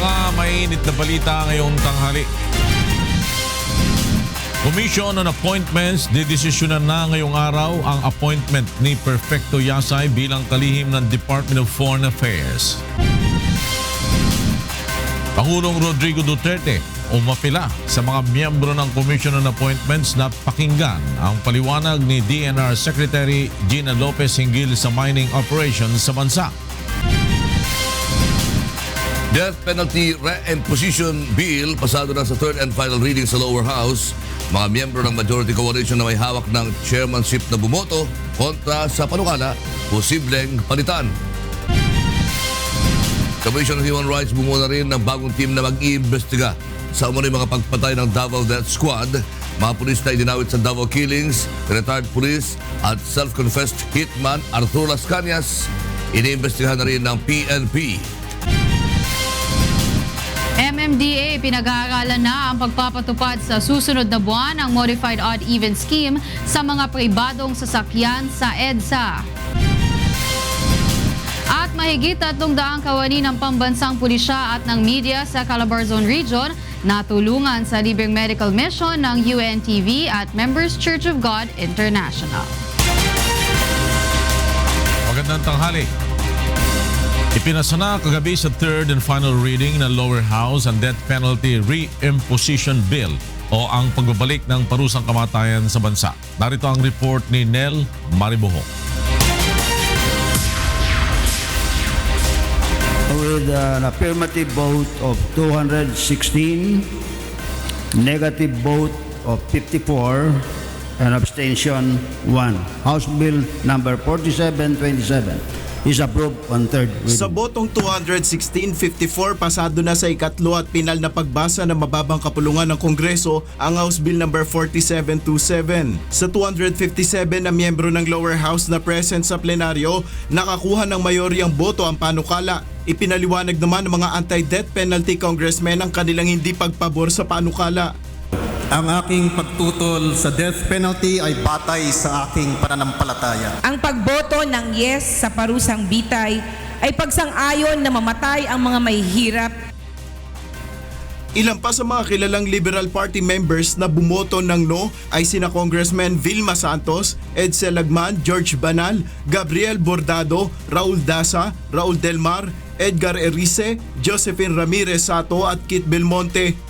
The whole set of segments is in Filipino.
mga mainit na balita ngayong tanghali. Commission on Appointments, didesisyonan na ngayong araw ang appointment ni Perfecto Yasay bilang kalihim ng Department of Foreign Affairs. Pangulong Rodrigo Duterte umapila sa mga miyembro ng Commission on Appointments na pakinggan ang paliwanag ni DNR Secretary Gina Lopez hinggil sa mining operations sa bansa. Death Penalty Reimposition Bill pasado na sa third and final reading sa lower house. Mga miyembro ng Majority Coalition na may hawak ng chairmanship na bumoto kontra sa panukala, posibleng palitan. Commission on Human Rights bumuo na rin ng bagong team na mag-iimbestiga sa umano'y mga pagpatay ng Davao Death Squad, mga pulis na idinawit sa Davao Killings, retired police at self-confessed hitman Arturo Las Cañas. Iniimbestigahan na rin ng PNP. MMDA pinag-aaralan na ang pagpapatupad sa susunod na buwan ng Modified Odd-Even Scheme sa mga pribadong sasakyan sa EDSA. At mahigit 300 kawani ng pambansang pulisya at ng media sa Calabarzon Region natulungan sa libreng medical mission ng UNTV at Members Church of God International. Magandang tanghali. Ipinasa na kagabi sa third and final reading ng lower house ang Death Penalty Reimposition Bill o ang pagbabalik ng parusang kamatayan sa bansa. Narito ang report ni Nel Mariboho. With an affirmative vote of 216, negative vote of 54, and abstention 1. House Bill number 4727 is approved on third reading. Sa botong 216-54, pasado na sa ikatlo at pinal na pagbasa ng mababang kapulungan ng Kongreso ang House Bill number 4727. Sa 257 na miyembro ng lower house na present sa plenaryo, nakakuha ng mayoryang boto ang panukala. Ipinaliwanag naman ng mga anti-death penalty congressmen ang kanilang hindi pagpabor sa panukala. Ang aking pagtutol sa death penalty ay batay sa aking pananampalataya. Ang pagboto ng yes sa parusang bitay ay pagsang-ayon na mamatay ang mga mahihirap. Ilan pa sa mga kilalang Liberal Party members na bumoto ng no ay sina Congressman Vilma Santos, Edsel Lagman, George Banal, Gabriel Bordado, Raul Daza, Raul Delmar, Edgar Erice, Josephine Ramirez Sato at Kit Belmonte.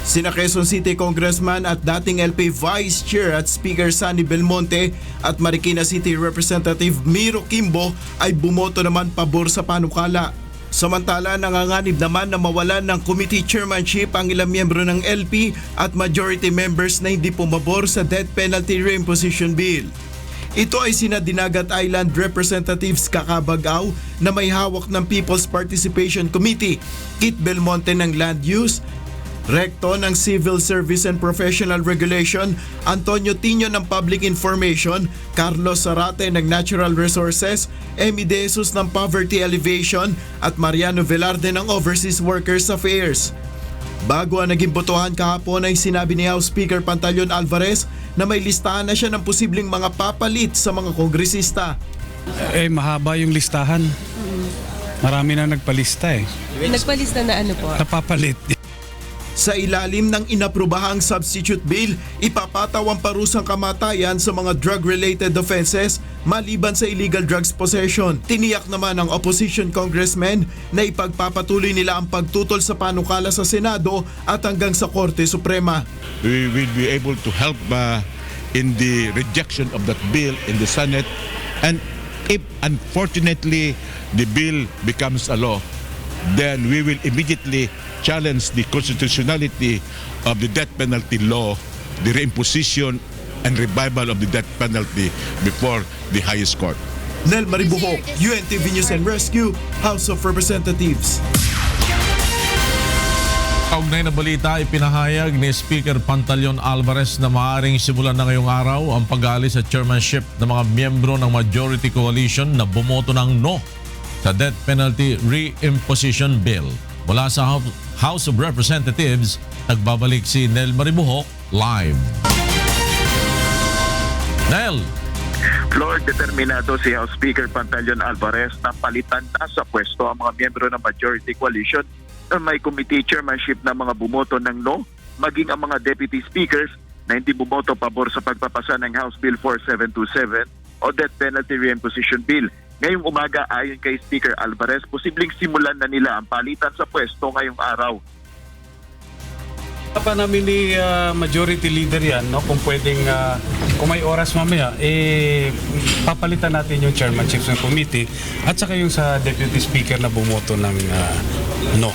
Sina Quezon City Congressman at dating LP Vice Chair at Speaker Sunny Belmonte at Marikina City Representative Miro Kimbo ay bumoto naman pabor sa panukala. Samantala, nanganganib naman na mawalan ng committee chairmanship ang ilang miyembro ng LP at majority members na hindi pumabor sa Death Penalty Reimposition Bill. Ito ay sina Dinagat Island Representatives Kakabagaw na may hawak ng People's Participation Committee, Kit Belmonte ng Land Use, Recto ng Civil Service and Professional Regulation, Antonio Tino ng Public Information, Carlos Zarate ng Natural Resources, Emi De Jesus ng Poverty Alleviation at Mariano Velarde ng Overseas Workers Affairs. Bago ang naging botohan kahapon ay sinabi ni House Speaker Pantaleon Alvarez na may listahan na siya ng posibleng mga papalit sa mga kongresista. Mahaba yung listahan. Marami na nagpalista Nagpalista na ano po? Napapalit. Sa ilalim ng inaprubahang substitute bill, ipapataw ang parusang kamatayan sa mga drug-related offenses maliban sa illegal drugs possession. Tiniyak naman ng opposition congressmen na ipagpapatuloy nila ang pagtutol sa panukala sa Senado at hanggang sa Korte Suprema. We will be able to help in the rejection of that bill in the Senate, and if unfortunately the bill becomes a law, then we will immediately challenge the constitutionality of the death penalty law, the reimposition and revival of the death penalty before the highest court. Nel Mariboho, UNTV News and Rescue, House of Representatives. Kaugnay na balita, ipinahayag ni Speaker Pantaleon Alvarez na maaaring simulan na ngayong araw ang pag-aalis sa chairmanship ng mga miyembro ng Majority Coalition na bumoto ng no sa Death Penalty Reimposition Bill. Mula sa House of Representatives, nagbabalik si Nel Mariboho live. Nel! Lord, determinado si House Speaker Pantaleon Alvarez na palitan na sa pwesto ang mga miyembro ng Majority Coalition may committee chairmanship na mga bumoto ng no, maging ang mga deputy speakers na hindi bumoto pabor sa pagpapasa ng House Bill 4727 o Death Penalty Reimposition Bill. Ngayong umaga, ayon kay Speaker Alvarez, posibleng simulan na nila ang palitan sa pwesto ngayong araw. Pa namin ni Majority Leader yan, no? Kung pwedeng, kung may oras mamaya, papalitan natin yung chairmanship ng committee at saka yung sa Deputy Speaker na bumoto ng no.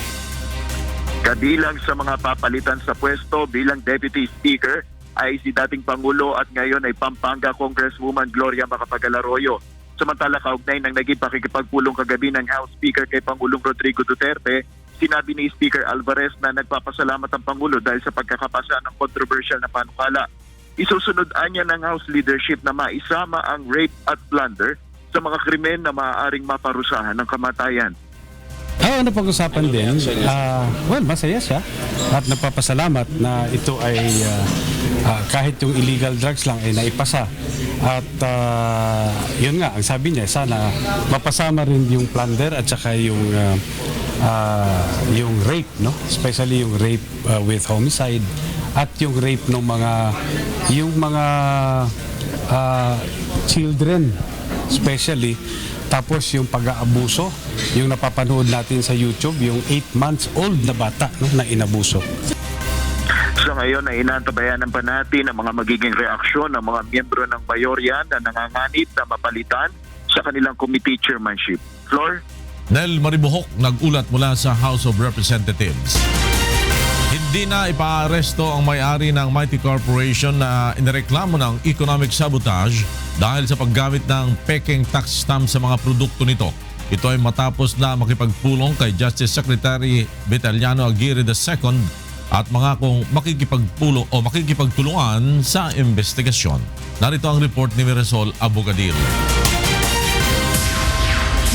Kabilang sa mga papalitan sa pwesto bilang Deputy Speaker ay si dating Pangulo at ngayon ay Pampanga Congresswoman Gloria Macapagal Arroyo. Samantala, kaugnay ng naging pakikipagpulong kagabi ng House Speaker kay Pangulong Rodrigo Duterte, sinabi ni Speaker Alvarez na nagpapasalamat ang Pangulo dahil sa pagkakapasa ng controversial na panukala. Isusunod niya ng House leadership na maisama ang rape at plunder sa mga krimen na maaaring maparusahan ng kamatayan. Napag-usapan din. Masaya siya at nagpapasalamat na ito ay kahit yung illegal drugs lang ay naipasa. At yun nga, ang sabi niya, sana mapasama rin yung plunder at saka yung rape, no? Especially yung rape with homicide at yung rape ng mga children, especially. Tapos yung pag-aabuso, yung napapanood natin sa YouTube, yung 8 months old na bata, no, na inabuso. So ngayon ay inantabayanan pa natin ang mga magiging reaksyon ng mga miyembro ng mayorya na nanganganib na mapalitan sa kanilang committee chairmanship. Flor? Nel Maribuhok nag-ulat mula sa House of Representatives. Hindi na ipaaresto ang may-ari ng Mighty Corporation na inireklamo ng economic sabotage dahil sa paggamit ng peking tax stamp sa mga produkto nito. Ito ay matapos na makipagpulong kay Justice Secretary Vitaliano Aguirre II at mangakong makikipagtulungan sa investigasyon. Narito ang report ni Miresol Abogadil.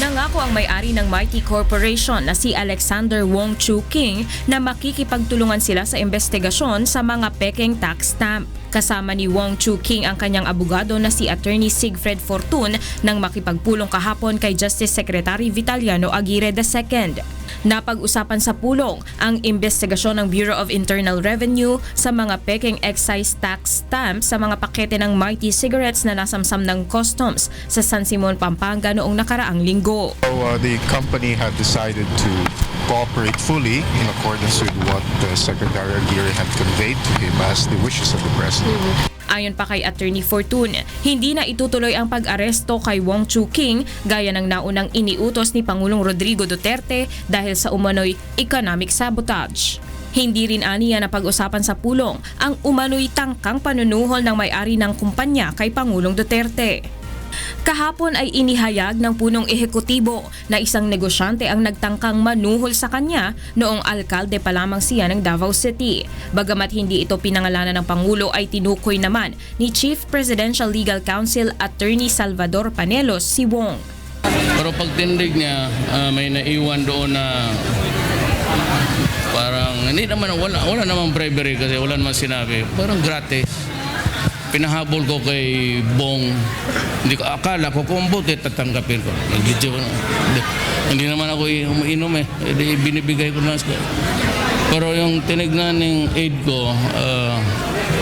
Nangako ang may-ari ng Mighty Corporation na si Alexander Wong Chu King na makikipagtulungan sila sa investigasyon sa mga peking tax stamp. Kasama ni Wong Chu King ang kanyang abogado na si Attorney Sigfred Fortun nang makipagpulong kahapon kay Justice Secretary Vitaliano Aguirre II. Napag-usapan sa pulong ang investigasyon ng Bureau of Internal Revenue sa mga peking excise tax stamp sa mga pakete ng Mighty cigarettes na nasamsam ng customs sa San Simon, Pampanga noong nakaraang linggo. The company had decided to cooperate fully in accordance with what Secretary Aguirre had conveyed to him as the wishes of the President. Ayon pa kay Attorney Fortun, hindi na itutuloy ang pag-aresto kay Wong Chu King gaya ng naunang iniutos ni Pangulong Rodrigo Duterte dahil sa umano'y economic sabotage. Hindi rin aniya na pag-usapan sa pulong ang umano'y tangkang panunuhol ng may-ari ng kumpanya kay Pangulong Duterte. Kahapon ay inihayag ng punong ehekutibo na isang negosyante ang nagtangkang manuhol sa kanya noong alkalde pa lamang siya ng Davao City. Bagamat hindi ito pinangalanan ng Pangulo ay tinukoy naman ni Chief Presidential Legal Counsel Attorney Salvador Panelos si Wong. Pero pagtindig niya, may naiwan doon na parang hindi naman wala namang bribery kasi wala naman sinabi. Parang gratis. Pinahabol ko kay Bong. Hindi ko akala ko kung buti tatanggapin ko. Hindi naman ako umiinom eh. Binibigay ko na. Pero yung tinignan ng aid ko,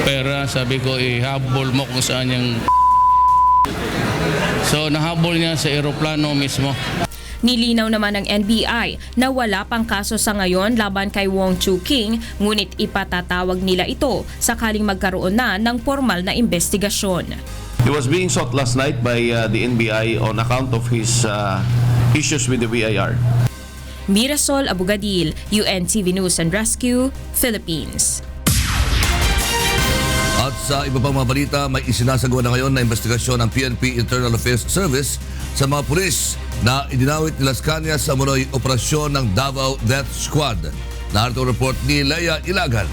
pera, sabi ko ihabol mo kung saan yung so nahabol niya sa eroplano mismo. Nilinaw naman ng NBI na wala pang kaso sa ngayon laban kay Wong Chu King, ngunit ipatatawag nila ito sakaling magkaroon na ng formal na investigasyon. He was being sought last night by the NBI on account of his issues with the BIR. Miresol Abogadil, UNTV News and Rescue, Philippines. At sa iba pang mga balita, may isinasagawa na ngayon na investigasyon ng PNP Internal Affairs Service sa mga pulis na idinawit ni Las Cañas sa umunoy operasyon ng Davao Death Squad. Narito ang report ni Leia Ilagan.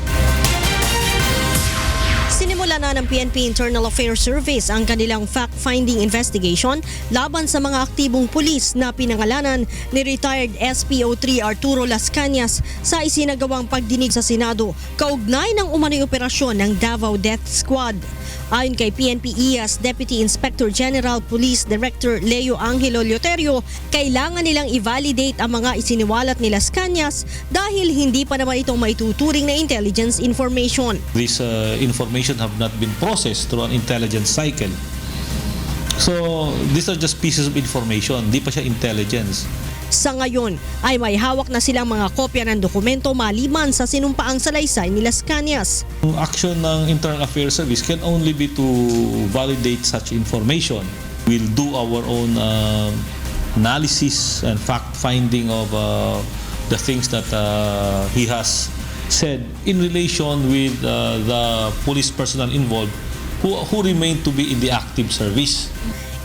Sinimula na ng PNP Internal Affairs Service ang kanilang fact-finding investigation laban sa mga aktibong pulis na pinangalanan ni retired SPO3 Arturo Las Cañas sa isinagawang pagdinig sa Senado kaugnay ng umano'y operasyon ng Davao Death Squad. Ayon kay PNP IAS Deputy Inspector General Police Director Leo Angelo Leoterio, kailangan nilang i-validate ang mga isiniwalat ni Las Cañas dahil hindi pa naman itong maituturing na intelligence information. This information have not been processed through an intelligence cycle. So, these are just pieces of information, di pa siya intelligence. Sa ngayon ay may hawak na silang mga kopya ng dokumento maliban sa sinumpaang salaysay ni Las Cañas. Ang action ng Internal Affairs Service can only be to validate such information. We'll do our own analysis and fact-finding of the things that he has said in relation with the police personnel involved who remain to be in the active service.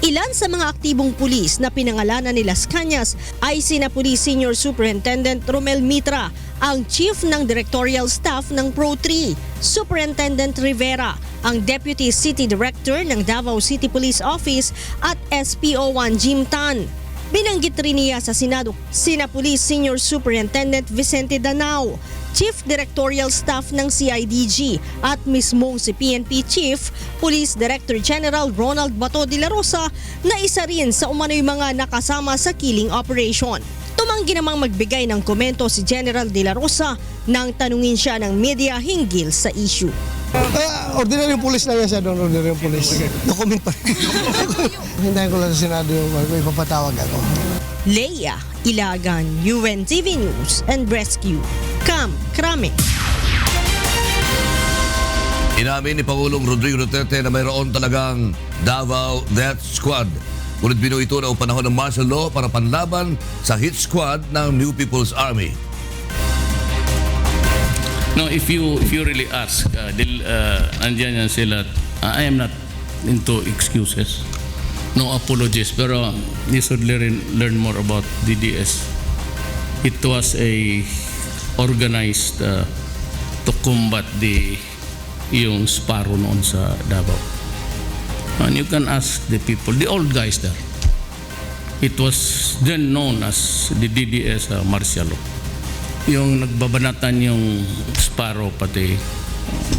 Ilan sa mga aktibong pulis na pinangalanan ni Las Cañas ay sina Police Senior Superintendent Romel Mitra, ang Chief ng Directorial Staff ng Pro-3, Superintendent Rivera, ang Deputy City Director ng Davao City Police Office at SPO1 Jim Tan. Binanggit rin niya sa Senado sina Police Senior Superintendent Vicente Danao, Chief Directorial Staff ng CIDG at mismong si PNP Chief Police Director General Ronald Bato de la Rosa na isa rin sa umano'y mga nakasama sa killing operation. Tumanggi namang magbigay ng komento si General de la Rosa nang tanungin siya ng media hinggil sa issue. Ordinary police lang yan siya doon, ordinary police. Document pa rin. Hintayin ko lang sa Senado yung ipapatawag ako. Leia Ilagan, UNTV News and Rescue. Cam Krame. Inamin ni Pangulong Rodrigo Duterte na mayroon talagang Davao Death Squad. Ngunit binuo ito na panahon ng martial law para panlaban sa hit squad ng New People's Army. No, if you really ask, andyan yan sila, I am not into excuses. No apologies, pero you should learn more about DDS. It was a organized to combat yung Sparrow noon sa Davao. And you can ask the people, the old guys there. It was then known as the DDS martial law. Yung nagbabanatan yung Sparrow pati.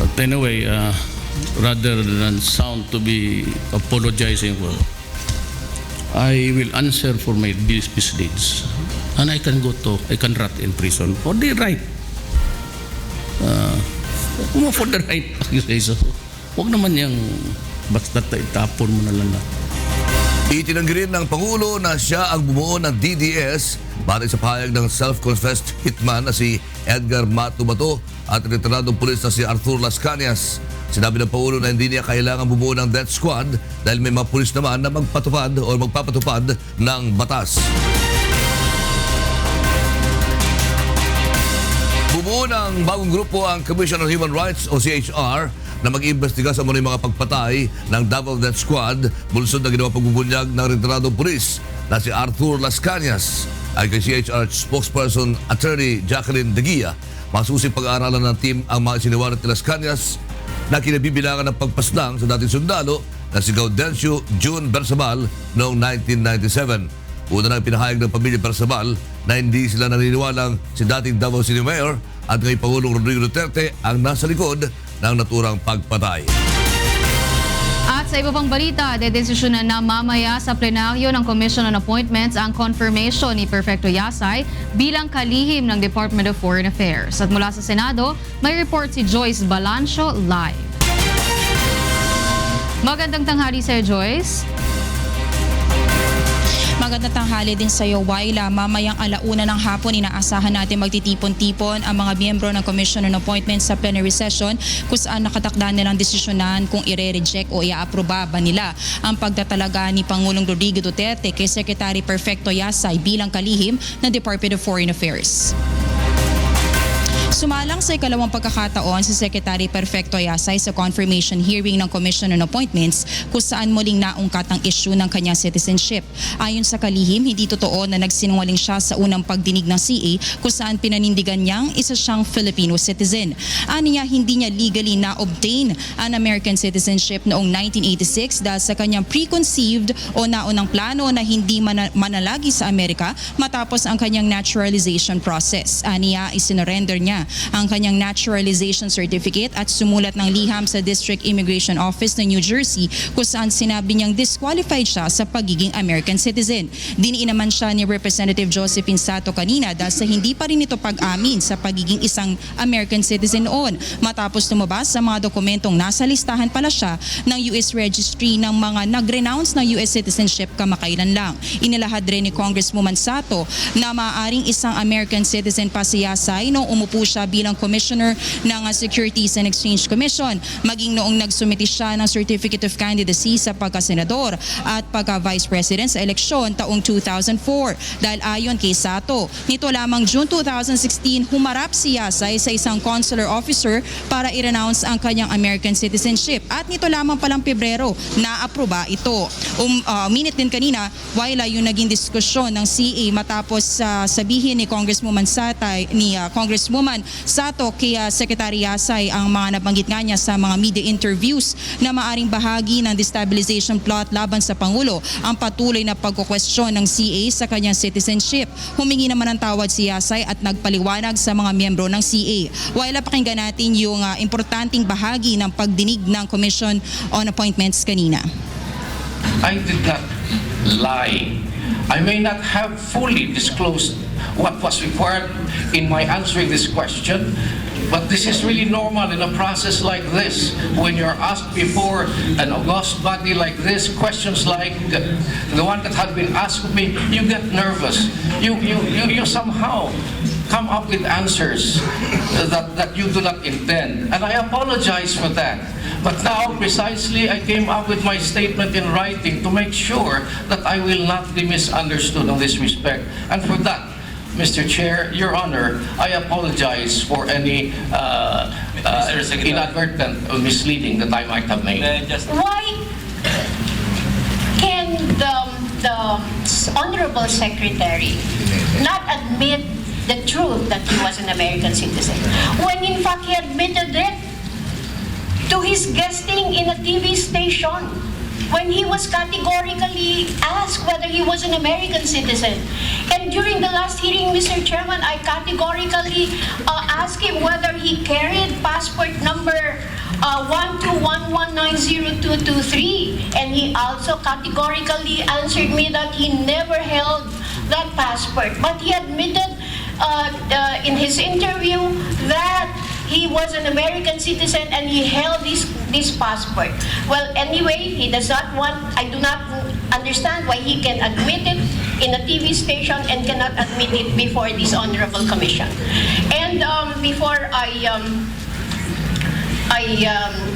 But anyway, rather than sound to be apologizing for, I will answer for my misdeeds. And I can rot in prison for the right. For the right, you say so. Huwag naman yung basta itapon mo na lang. Itinanggi rin ng Pangulo na siya ang bumuo ng DDS batay sa pahayag ng self-confessed hitman na si Edgar Matubato at retiradong pulis na si Arthur Las Cañas. Sinabi ng Pangulo na hindi niya kailangan bumuo ng death squad dahil may mga pulis naman na magpapatupad ng batas. Bumuo ng bagong grupo ang Commission on Human Rights o CHR na mag-iimbestiga sa mga pagpatay ng Davao Death Squad bunsod na ginawa pagbubunyag ng retiradong pulis na si Arthur Las Cañas. Ay kay CHR spokesperson Attorney Jacqueline De Guia, masusing pag-aaralan ng team ang mga siniwalat ni Las Cañas na kinabibilangan ng pagpaslang sa dating sundalo na si Gaudencio June Bersabal noong 1997. Una nang pinahayag ng pamilya Bersabal na hindi sila naniniwalang si dating Davao City Mayor at kay Pangulong Rodrigo Duterte ang nasa likod ng naturang pagpatay. At sa iba pang balita, dedesisyonan na mamaya sa plenaryo ng Commission on Appointments ang confirmation ni Perfecto Yasay bilang kalihim ng Department of Foreign Affairs. At mula sa Senado, may report si Joyce Balancio live. Magandang tanghali Sir Joyce. Magandang tanghali din sa iyo, Waila. Mamayang 1:00 ng hapon, inaasahan natin magtitipon-tipon ang mga miyembro ng Commission on Appointments sa plenary session kung saan nakatakda nilang desisyonan kung i-reject o i-aproba ba nila ang pagtatalaga ni Pangulong Rodrigo Duterte kay Secretary Perfecto Yasay bilang kalihim ng Department of Foreign Affairs. Sumalang sa ikalawang pagkakataon si Secretary Perfecto Yasay sa confirmation hearing ng Commission on Appointments kung saan muling naungkat ang issue ng kanyang citizenship. Ayon sa kalihim, hindi totoo na nagsinungaling siya sa unang pagdinig ng CA kung saan pinanindigan niyang isa siyang Filipino citizen. Aniya, hindi niya legally na-obtain ang American citizenship noong 1986 dahil sa kanyang preconceived o naunang plano na hindi manalagi sa Amerika matapos ang kanyang naturalization process. Aniya, isinorender niya ang kanyang naturalization certificate at sumulat ng liham sa District Immigration Office ng New Jersey kung saan sinabi niyang disqualified siya sa pagiging American citizen. Diniin naman siya ni Representative Josephine Sato kanina dahil sa hindi pa rin ito pag-amin sa pagiging isang American citizen noon matapos lumabas sa mga dokumentong nasa listahan pala siya ng U.S. Registry ng mga nag-renounce ng U.S. citizenship kamakailan lang. Inilahad rin ni Congresswoman Sato na maaaring isang American citizen pa si Yasay noong umupo siya bilang Commissioner ng Securities and Exchange Commission, maging noong nagsumiti siya ng Certificate of Candidacy sa pagkasenador at pagka-Vice President sa eleksyon taong 2004. Dahil ayon kay Sato, nito lamang June 2016 humarap si Yasay sa isang consular officer para i-renounce ang kanyang American citizenship at nito lamang palang Pebrero na-aproba ito. Minute din kanina, Waila, yung naging diskusyon ng CA matapos sabihin ni Congresswoman Sato kay Secretary Yasay ang mga nabanggit nga niya sa mga media interviews na maaring bahagi ng destabilization plot laban sa Pangulo ang patuloy na pagkukwestiyon ng CA sa kanyang citizenship. Humingi naman ng tawad si Yasay at nagpaliwanag sa mga miyembro ng CA. Waila, pakinggan natin yung importanteng bahagi ng pagdinig ng Commission on Appointments kanina. I did not lie. I may not have fully disclosed what was required in my answering this question, but this is really normal in a process like this. When you're asked before an august body like this, questions like the one that had been asked of me, you get nervous. You somehow come up with answers that you do not intend. And I apologize for that. But now, precisely, I came up with my statement in writing to make sure that I will not be misunderstood in this respect. And for that, Mr. Chair, Your Honor, I apologize for any inadvertent or misleading that I might have made. Why can the Honorable Secretary not admit the truth that he was an American citizen when in fact he admitted it to his guesting in a TV station when he was categorically asked whether he was an American citizen? And during the last hearing, Mr. Chairman, I categorically asked him whether he carried passport number 121190223, and he also categorically answered me that he never held that passport. But he admitted in his interview that he was an American citizen and he held this passport. Well, anyway, he does not want, I do not understand why he can admit it in a TV station and cannot admit it before this Honorable Commission. And before I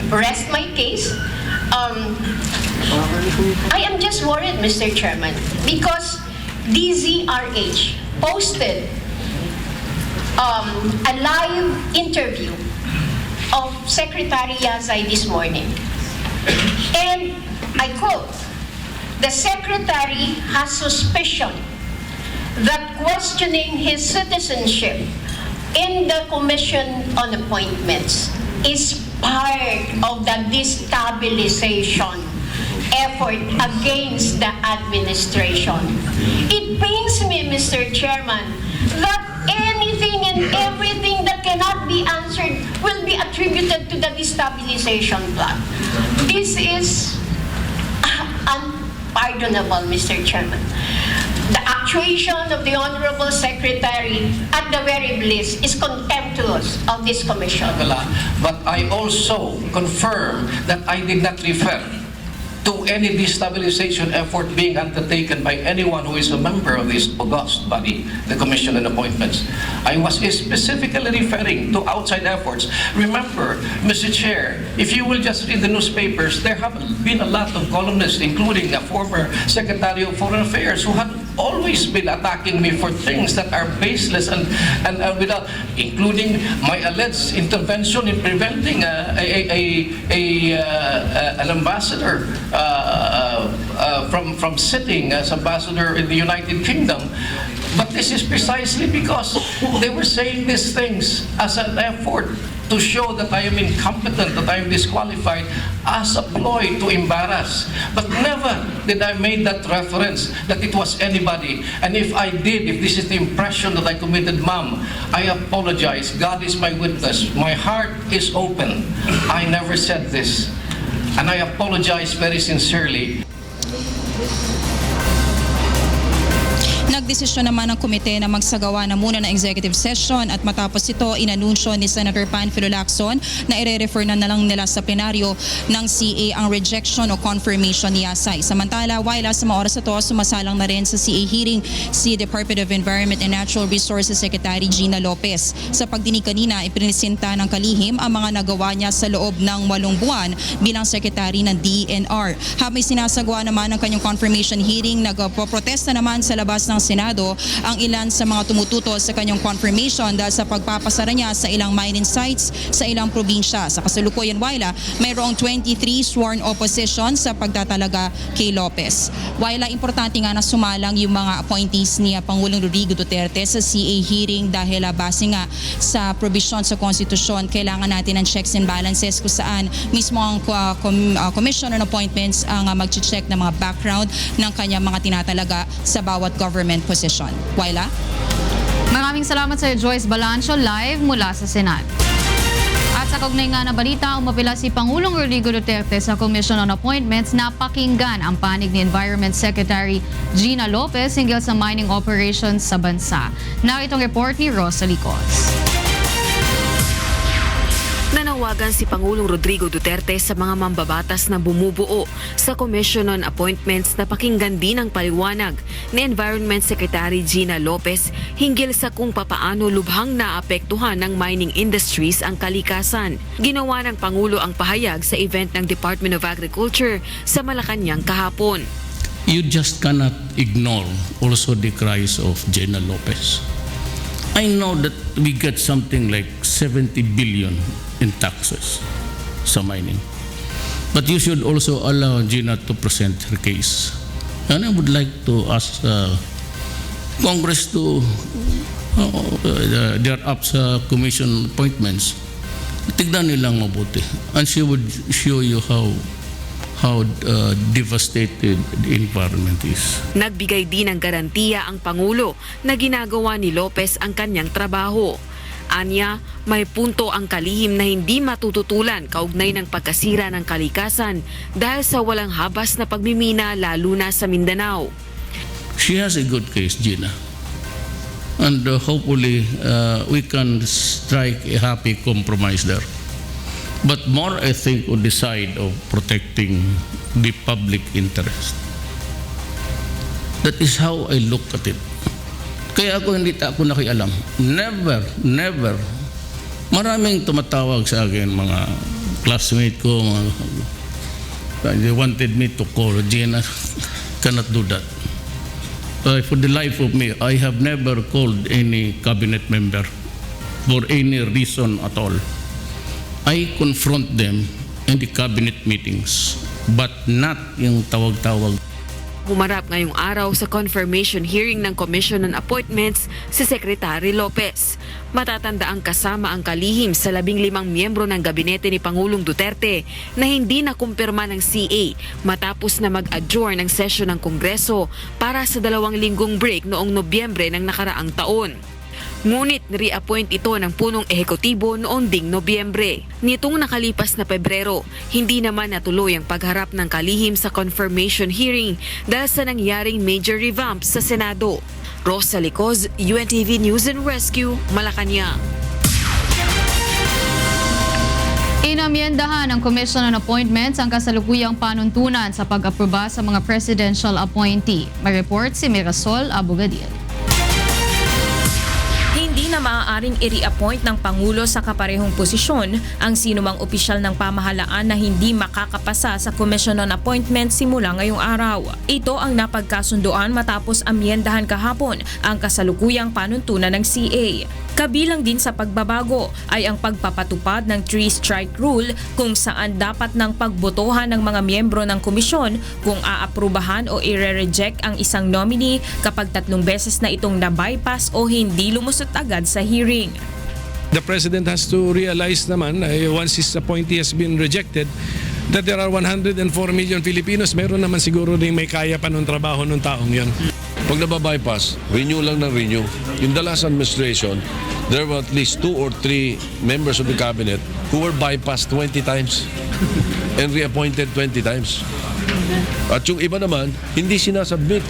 rest my case, I am just worried, Mr. Chairman, because DZRH posted a live interview of Secretary Yasay this morning. And I quote, "The Secretary has suspicion that questioning his citizenship in the Commission on Appointments is part of the destabilization effort against the administration." It pains me, Mr. Chairman, that anything and everything that cannot be answered will be attributed to the destabilization plot. This is unpardonable, Mr. Chairman. The actuation of the Honorable Secretary, at the very least, is contemptuous of this commission. But I also confirm that I did not refer to any destabilization effort being undertaken by anyone who is a member of this august body, the Commission on Appointments. I was specifically referring to outside efforts. Remember, Mr. Chair, if you will just read the newspapers, there have been a lot of columnists, including a former Secretary of Foreign Affairs, who had always been attacking me for things that are baseless and without, including my alleged intervention in preventing an ambassador from sitting as ambassador in the United Kingdom. But this is precisely because they were saying these things as an effort to show that I am incompetent, that I am disqualified as a ploy to embarrass. But never did I make that reference that it was anybody. And if I did, if this is the impression that I committed, ma'am, I apologize. God is my witness. My heart is open. I never said this. And I apologize very sincerely. Nagdesisyon naman ng komite na magsagawa na muna ng executive session at matapos ito, inanunsyo ni Senator Panfilo Lacson na ire-refer na lang nila sa plenaryo ng CA ang rejection o confirmation ni Yasay. Samantala, while sa mga oras ito, sumasalang na rin sa CA hearing si Department of Environment and Natural Resources Secretary Gina Lopez. Sa pagdinig kanina, iprinisenta ng kalihim ang mga nagawa niya sa loob ng 8 buwan bilang Secretary ng DENR. Habang sinasagawa naman ang kanyang confirmation hearing, nagpoprotesta naman sa labas ng Senado ang ilan sa mga tumututo sa kanyang confirmation dahil sa pagpapasara niya sa ilang mining sites sa ilang probinsya. Sa kasalukuyan, Waila, mayroong 23 sworn opposition sa pagtatalaga kay Lopez. Waila, importante nga na sumalang yung mga appointees ni Pangulong Rodrigo Duterte sa CA hearing dahil base nga sa provision sa konstitusyon, kailangan natin ng checks and balances kung saan mismo ang commission on appointments ang mag-check ng mga background ng kanyang mga tinatalaga sa bawat government position. Waila? Maraming salamat sa Joyce Balancho live mula sa Senado. At sa kaugnay nga na balita, umapila si Pangulong Rodrigo Duterte sa Commission on Appointments na pakinggan ang panig ni Environment Secretary Gina Lopez hinggil sa mining operations sa bansa. Narito ang report ni Rosa Licos. Nanawagan si Pangulong Rodrigo Duterte sa mga mambabatas na bumubuo sa Commission on Appointments na pakinggan din ang paliwanag ni Environment Secretary Gina Lopez hinggil sa kung papaano lubhang naapektuhan ng mining industries ang kalikasan. Ginawa ng Pangulo ang pahayag sa event ng Department of Agriculture sa Malacanang kahapon. You just cannot ignore also the cries of Gina Lopez. I know that we get something like 70 billion in taxes sa mining. But you should also allow Gina to present her case. And I would like to ask Congress to their up sa commission appointments. Tignan nilang mabuti. And she would show you how devastated the environment is. Nagbigay din ng garantiya ang Pangulo na ginagawa ni Lopez ang kanyang trabaho. Anya, may punto ang kalihim na hindi matututulan kaugnay ng pagkasira ng kalikasan dahil sa walang habas na pagmimina lalo na sa Mindanao. She has a good case, Gina. And hopefully we can strike a happy compromise there. But more, I think, on the side of protecting the public interest. That is how I look at it. Kaya hindi ako nakialam. Never. Maraming tumatawag sa akin, mga classmate ko, they wanted me to call Gina. Cannot do that. For the life of me, I have never called any cabinet member for any reason at all. I confront them in the cabinet meetings, but not yung tawag-tawag. Humarap ngayong araw sa confirmation hearing ng Commission on Appointments si Secretary Lopez. Matatanda ang kasama ang kalihim sa 15 miyembro ng gabinete ni Pangulong Duterte na hindi nakumpirma ng CA matapos na mag-adjourn ng session ng Kongreso para sa 2 linggong break noong Nobyembre ng nakaraang taon. Ngunit ni-reappoint ito ng punong ehekutibo noong ding Nobyembre. Nitong nakalipas na Pebrero, hindi naman natuloy ang pagharap ng kalihim sa confirmation hearing dahil sa nangyaring major revamp sa Senado. Rosa Licos, UNTV News and Rescue, Malacanang. Inamyendahan ng Commission on Appointments ang kasalukuyang panuntunan sa pag-aproba sa mga presidential appointee. May report si Mirasol Abogadil. Hindi na maaaring i-reappoint ng Pangulo sa kaparehong posisyon ang sinumang opisyal ng pamahalaan na hindi makakapasa sa Commission on Appointments simula ngayong araw. Ito ang napagkasunduan matapos amyendahan kahapon ang kasalukuyang panuntunan ng CA. Kabilang din sa pagbabago ay ang pagpapatupad ng 3-strike rule kung saan dapat ng pagbotohan ng mga miyembro ng komisyon kung aaprubahan o i-reject ang isang nominee kapag 3 beses na itong na-bypass o hindi lumusot agad sa hearing. The President has to realize naman, once his appointee has been rejected, that there are 104 million Filipinos. Meron naman siguro din may kaya pa nung trabaho nung taong yon. Pag nababypass, renew lang ng renew. In the last administration, there were at least 2 or 3 members of the cabinet who were bypassed 20 times and reappointed 20 times. At yung iba naman, hindi sinasubmit.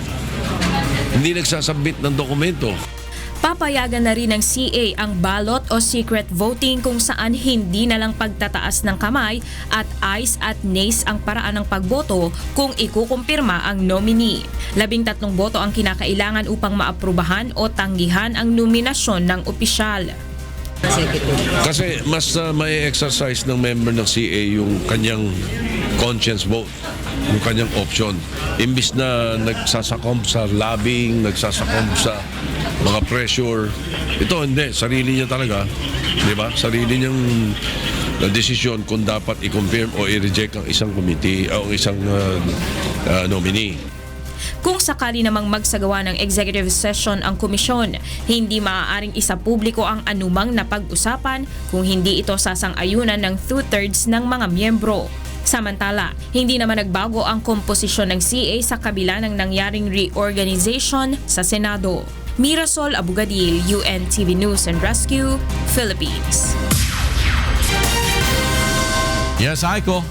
Hindi nagsasubmit ng dokumento. Papayagan na rin ng CA ang ballot o secret voting kung saan hindi na lang pagtataas ng kamay at ayes at nays ang paraan ng pagboto kung ikukumpirma ang nominee. 13 boto ang kinakailangan upang maaprubahan o tanggihan ang nominasyon ng opisyal. Kasi mas may exercise ng member ng CA yung kanyang conscience vote, yung kanyang option. Imbis na nagsasakomb sa lobbying, nagsasakomb sa mga pressure, ito hindi, sarili niya talaga, di ba? Sarili niyang desisyon kung dapat i-confirm o i-reject ang isang committee o isang nominee. Kung sakali namang magsagawa ng executive session ang komisyon, hindi maaaring isapubliko ang anumang napag-usapan kung hindi ito sasang-ayunan ng 2/3 ng mga miyembro. Samantala, hindi naman nagbago ang komposisyon ng CA sa kabila ng nangyaring reorganization sa Senado. Mirasol Abugadil, UNTV News and Rescue, Philippines. Yes, Aiko.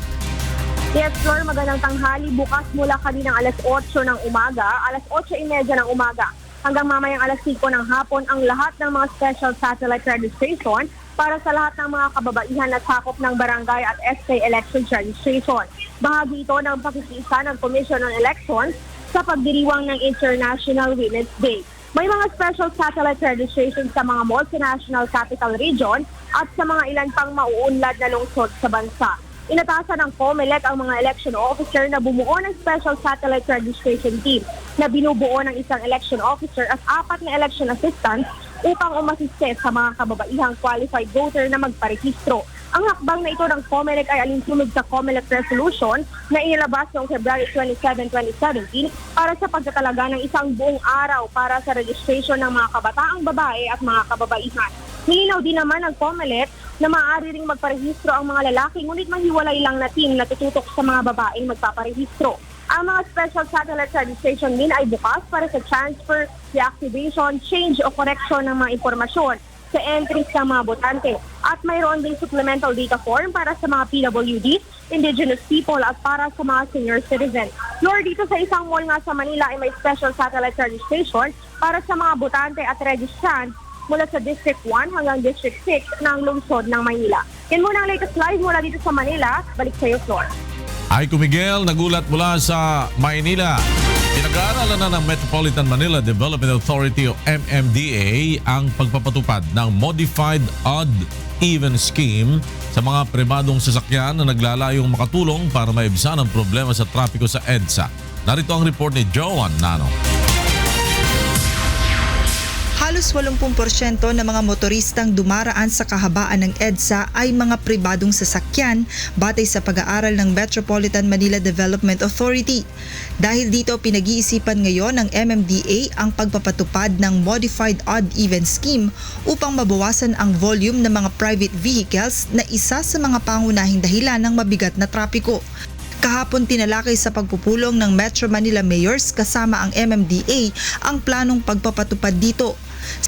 Yes, Flor, magandang tanghali. Bukas mula kaninang alas 8 ng umaga, alas 8:30 ng umaga, hanggang mamayang alas 5 ng hapon ang lahat ng mga special satellite registration para sa lahat ng mga kababaihan na sakop ng barangay at SK Elections Registration. Bahagi ito ng pakikisa ng Commission on Elections sa pagdiriwang ng International Women's Day. May mga special satellite registration sa mga multinational capital region at sa mga ilan pang mauunlad na lungsod sa bansa. Inatasan ng COMELEC ang mga election officer na bumuo ng special satellite registration team na binubuo ng isang election officer at 4 na election assistants upang umasiste sa mga kababaihang qualified voter na magparehistro. Ang hakbang na ito ng COMELEC ay alinsunod sa COMELEC resolution na inilabas noong February 27, 2017 para sa pagtatalaga ng isang buong araw para sa registration ng mga kabataang babae at mga kababaihan. Nilinaw din naman ng COMELEC na maaari ring magparehistro ang mga lalaki ngunit mahiwalay lang na team na tututok sa mga babaeng magpaparehistro. Ang mga special satellite registration din ay bukas para sa transfer, deactivation, change o correction ng mga impormasyon sa entries ng mga botante. At mayroon din supplemental data form para sa mga PWD, indigenous people at para sa mga senior citizens. Lord, dito sa isang mall nga sa Manila ay may special satellite registration para sa mga botante at registrant mula sa District 1 hanggang District 6 ng lungsod ng Maynila. Yan muna ang latest live mula dito sa Manila. Balik sa iyo, Flor. Aiko Miguel, nagulat mula sa Maynila. Pinag-aaralan na ng Metropolitan Manila Development Authority o MMDA ang pagpapatupad ng Modified Odd-Even Scheme sa mga pribadong sasakyan na naglalayong makatulong para maibsan ang problema sa trapiko sa EDSA. Narito ang report ni Joan Nano. Halos 80% ng mga motoristang dumaraan sa kahabaan ng EDSA ay mga pribadong sasakyan batay sa pag-aaral ng Metropolitan Manila Development Authority. Dahil dito, pinag-iisipan ngayon ng MMDA ang pagpapatupad ng Modified Odd-Even Scheme upang mabawasan ang volume ng mga private vehicles na isa sa mga pangunahing dahilan ng mabigat na trapiko. Kahapon tinalakay sa pagpupulong ng Metro Manila Mayors kasama ang MMDA ang planong pagpapatupad dito.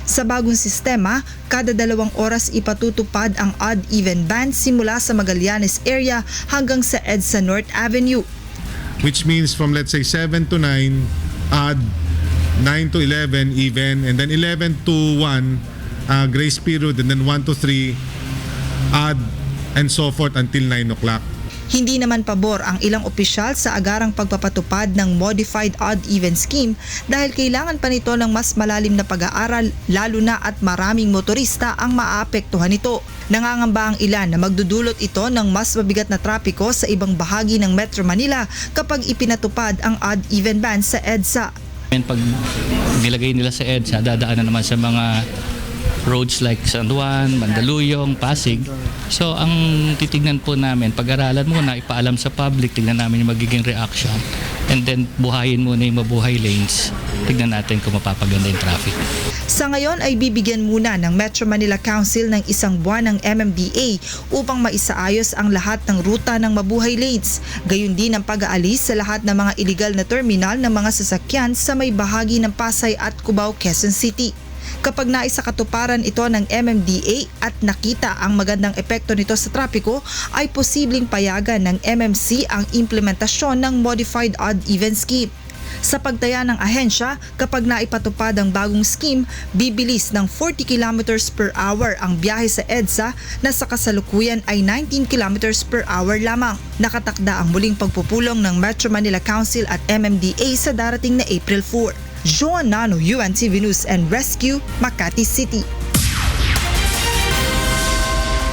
Sa bagong sistema, kada 2 oras ipatutupad ang odd-even ban simula sa Magallanes area hanggang sa EDSA North Avenue. Which means from let's say 7 to 9, odd, 9 to 11, even, and then 11 to 1, grace period, and then 1 to 3, odd, and so forth until 9 o'clock. Hindi naman pabor ang ilang opisyal sa agarang pagpapatupad ng Modified Odd-Even Scheme dahil kailangan pa nito ng mas malalim na pag-aaral lalo na at maraming motorista ang maaapektuhan nito. Nangangamba ang ilan na magdudulot ito ng mas mabigat na trapiko sa ibang bahagi ng Metro Manila kapag ipinatupad ang odd-even ban sa EDSA. Pag nilagay nila sa EDSA, dadaanan naman sa mga roads like San Juan, Mandaluyong, Pasig. So ang titignan po namin, pag-aralan muna, ipaalam sa public, tignan namin yung magiging reaction. and then buhayin muna yung mabuhay lanes. Tignan natin kung mapapaganda yung traffic. Sa ngayon ay bibigyan muna ng Metro Manila Council ng 1 buwan ng MMDA upang maisaayos ang lahat ng ruta ng mabuhay lanes. Gayon din ang pag-aalis sa lahat ng mga illegal na terminal ng mga sasakyan sa may bahagi ng Pasay at Cubao, Quezon City. Kapag naisakatuparan ito ng MMDA at nakita ang magandang epekto nito sa trapiko, ay posibleng payagan ng MMC ang implementasyon ng Modified Odd-Even Scheme. Sa pagtaya ng ahensya, kapag naipatupad ang bagong scheme, bibilis ng 40 km per hour ang biyahe sa EDSA na sa kasalukuyan ay 19 km per hour lamang. Nakatakda ang muling pagpupulong ng Metro Manila Council at MMDA sa darating na April 4. Joan Nano, UNTV News and Rescue, Makati City.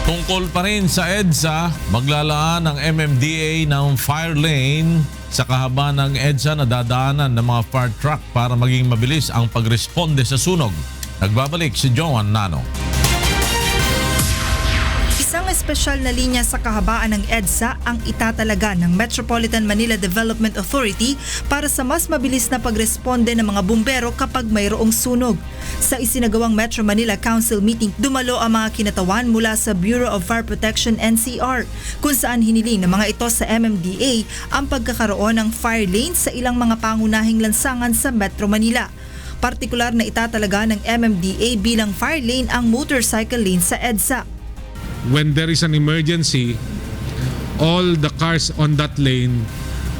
Tungkol pa rin sa EDSA, maglalaan ng MMDA ng fire lane sa kahaba ng EDSA na dadaanan ng mga fire truck para maging mabilis ang pagresponde sa sunog. Nagbabalik si Joan Nano. Isang espesyal na linya sa kahabaan ng EDSA ang itatalaga ng Metropolitan Manila Development Authority para sa mas mabilis na pagresponde ng mga bumbero kapag mayroong sunog. Sa isinagawang Metro Manila Council meeting, dumalo ang mga kinatawan mula sa Bureau of Fire Protection NCR, kung saan hiniling ng mga ito sa MMDA ang pagkakaroon ng fire lane sa ilang mga pangunahing lansangan sa Metro Manila. Partikular na itatalaga ng MMDA bilang fire lane ang motorcycle lane sa EDSA. When there is an emergency, all the cars on that lane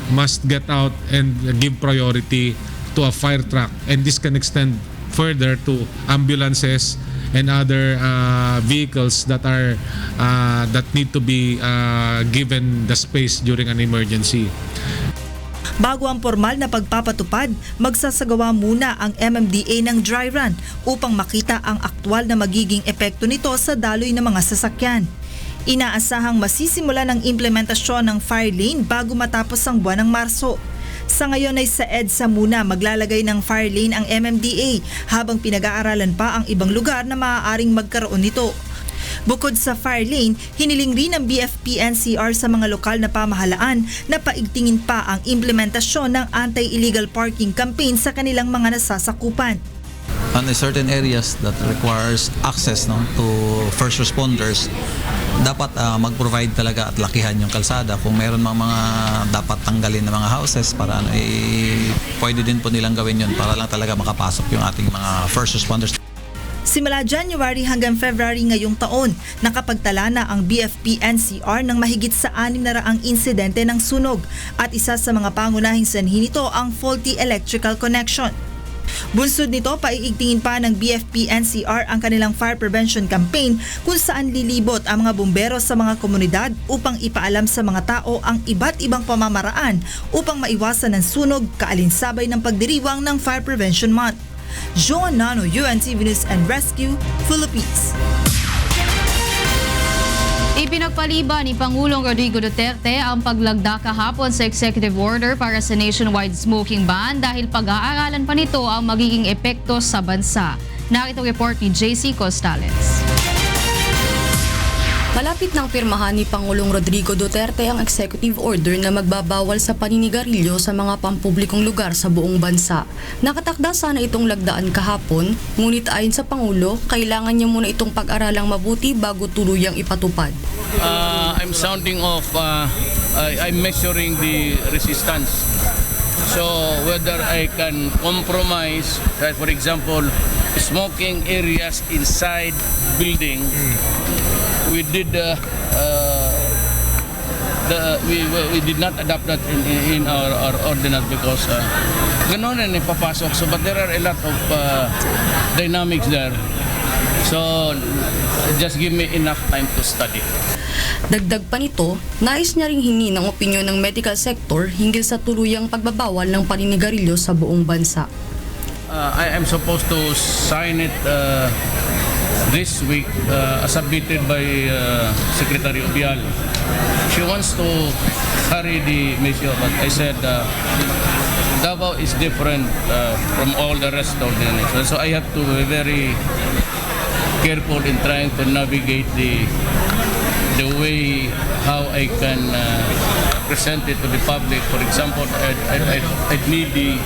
must get out and give priority to a fire truck, and this can extend further to ambulances and other vehicles that are that need to be given the space during an emergency. Bago ang formal na pagpapatupad, magsasagawa muna ang MMDA ng dry run upang makita ang aktwal na magiging epekto nito sa daloy ng mga sasakyan. Inaasahang masisimula ng implementasyon ng fire lane bago matapos ang buwan ng Marso. Sa ngayon ay sa EDSA muna maglalagay ng fire lane ang MMDA habang pinag-aaralan pa ang ibang lugar na maaaring magkaroon nito. Bukod sa fire lane, hiniling rin ng BFP-NCR sa mga lokal na pamahalaan na paigtingin pa ang implementasyon ng anti-illegal parking campaign sa kanilang mga nasasakupan. On certain areas that requires access to first responders, dapat mag-provide talaga at lakihan yung kalsada. Kung meron mga dapat tanggalin na mga houses para pwede din po nilang gawin yun para lang talaga makapasok yung ating mga first responders. Simula January hanggang February ngayong taon, nakapagtala na ang BFP-NCR ng mahigit sa 600 insidente ng sunog at isa sa mga pangunahing sanhi nito ang faulty electrical connection. Bunsod nito, paiigtingin pa ng BFP-NCR ang kanilang fire prevention campaign kung saan lilibot ang mga bumbero sa mga komunidad upang ipaalam sa mga tao ang iba't ibang pamamaraan upang maiwasan ng sunog kaalinsabay ng pagdiriwang ng Fire Prevention Month. Joan Nano, UNTV News and Rescue, Philippines. Ipinagpaliban ni Pangulong Rodrigo Duterte ang paglagda kahapon sa executive order para sa nationwide smoking ban dahil pag-aaralan pa nito ang magiging epekto sa bansa. Narito report ni JC Costales. Malapit nang pirmahan ni Pangulong Rodrigo Duterte ang executive order na magbabawal sa paninigarilyo sa mga pampublikong lugar sa buong bansa. Nakatakda sana itong lagdaan kahapon, ngunit ayon sa Pangulo, kailangan niya muna itong pag-aralang mabuti bago tuluyang ipatupad. I'm sounding off, I'm measuring the resistance. So whether I can compromise, for example, smoking areas inside building, we did we did not adopt that in our ordinance because ganon na ipapasok. So but there are a lot of dynamics there. So just give me enough time to study. Dagdag pa nito, nais niya ring hingi ng opinyon ng medical sector hinggil sa tuluyang pagbabawal ng paninigarilyo sa buong bansa. I am supposed to sign it this week submitted by Secretary Obial. She wants to carry the measure, but I said Davao is different from all the rest of the nation. So I have to be very careful in trying to navigate the way how I can present it to the public. For example, I'd need the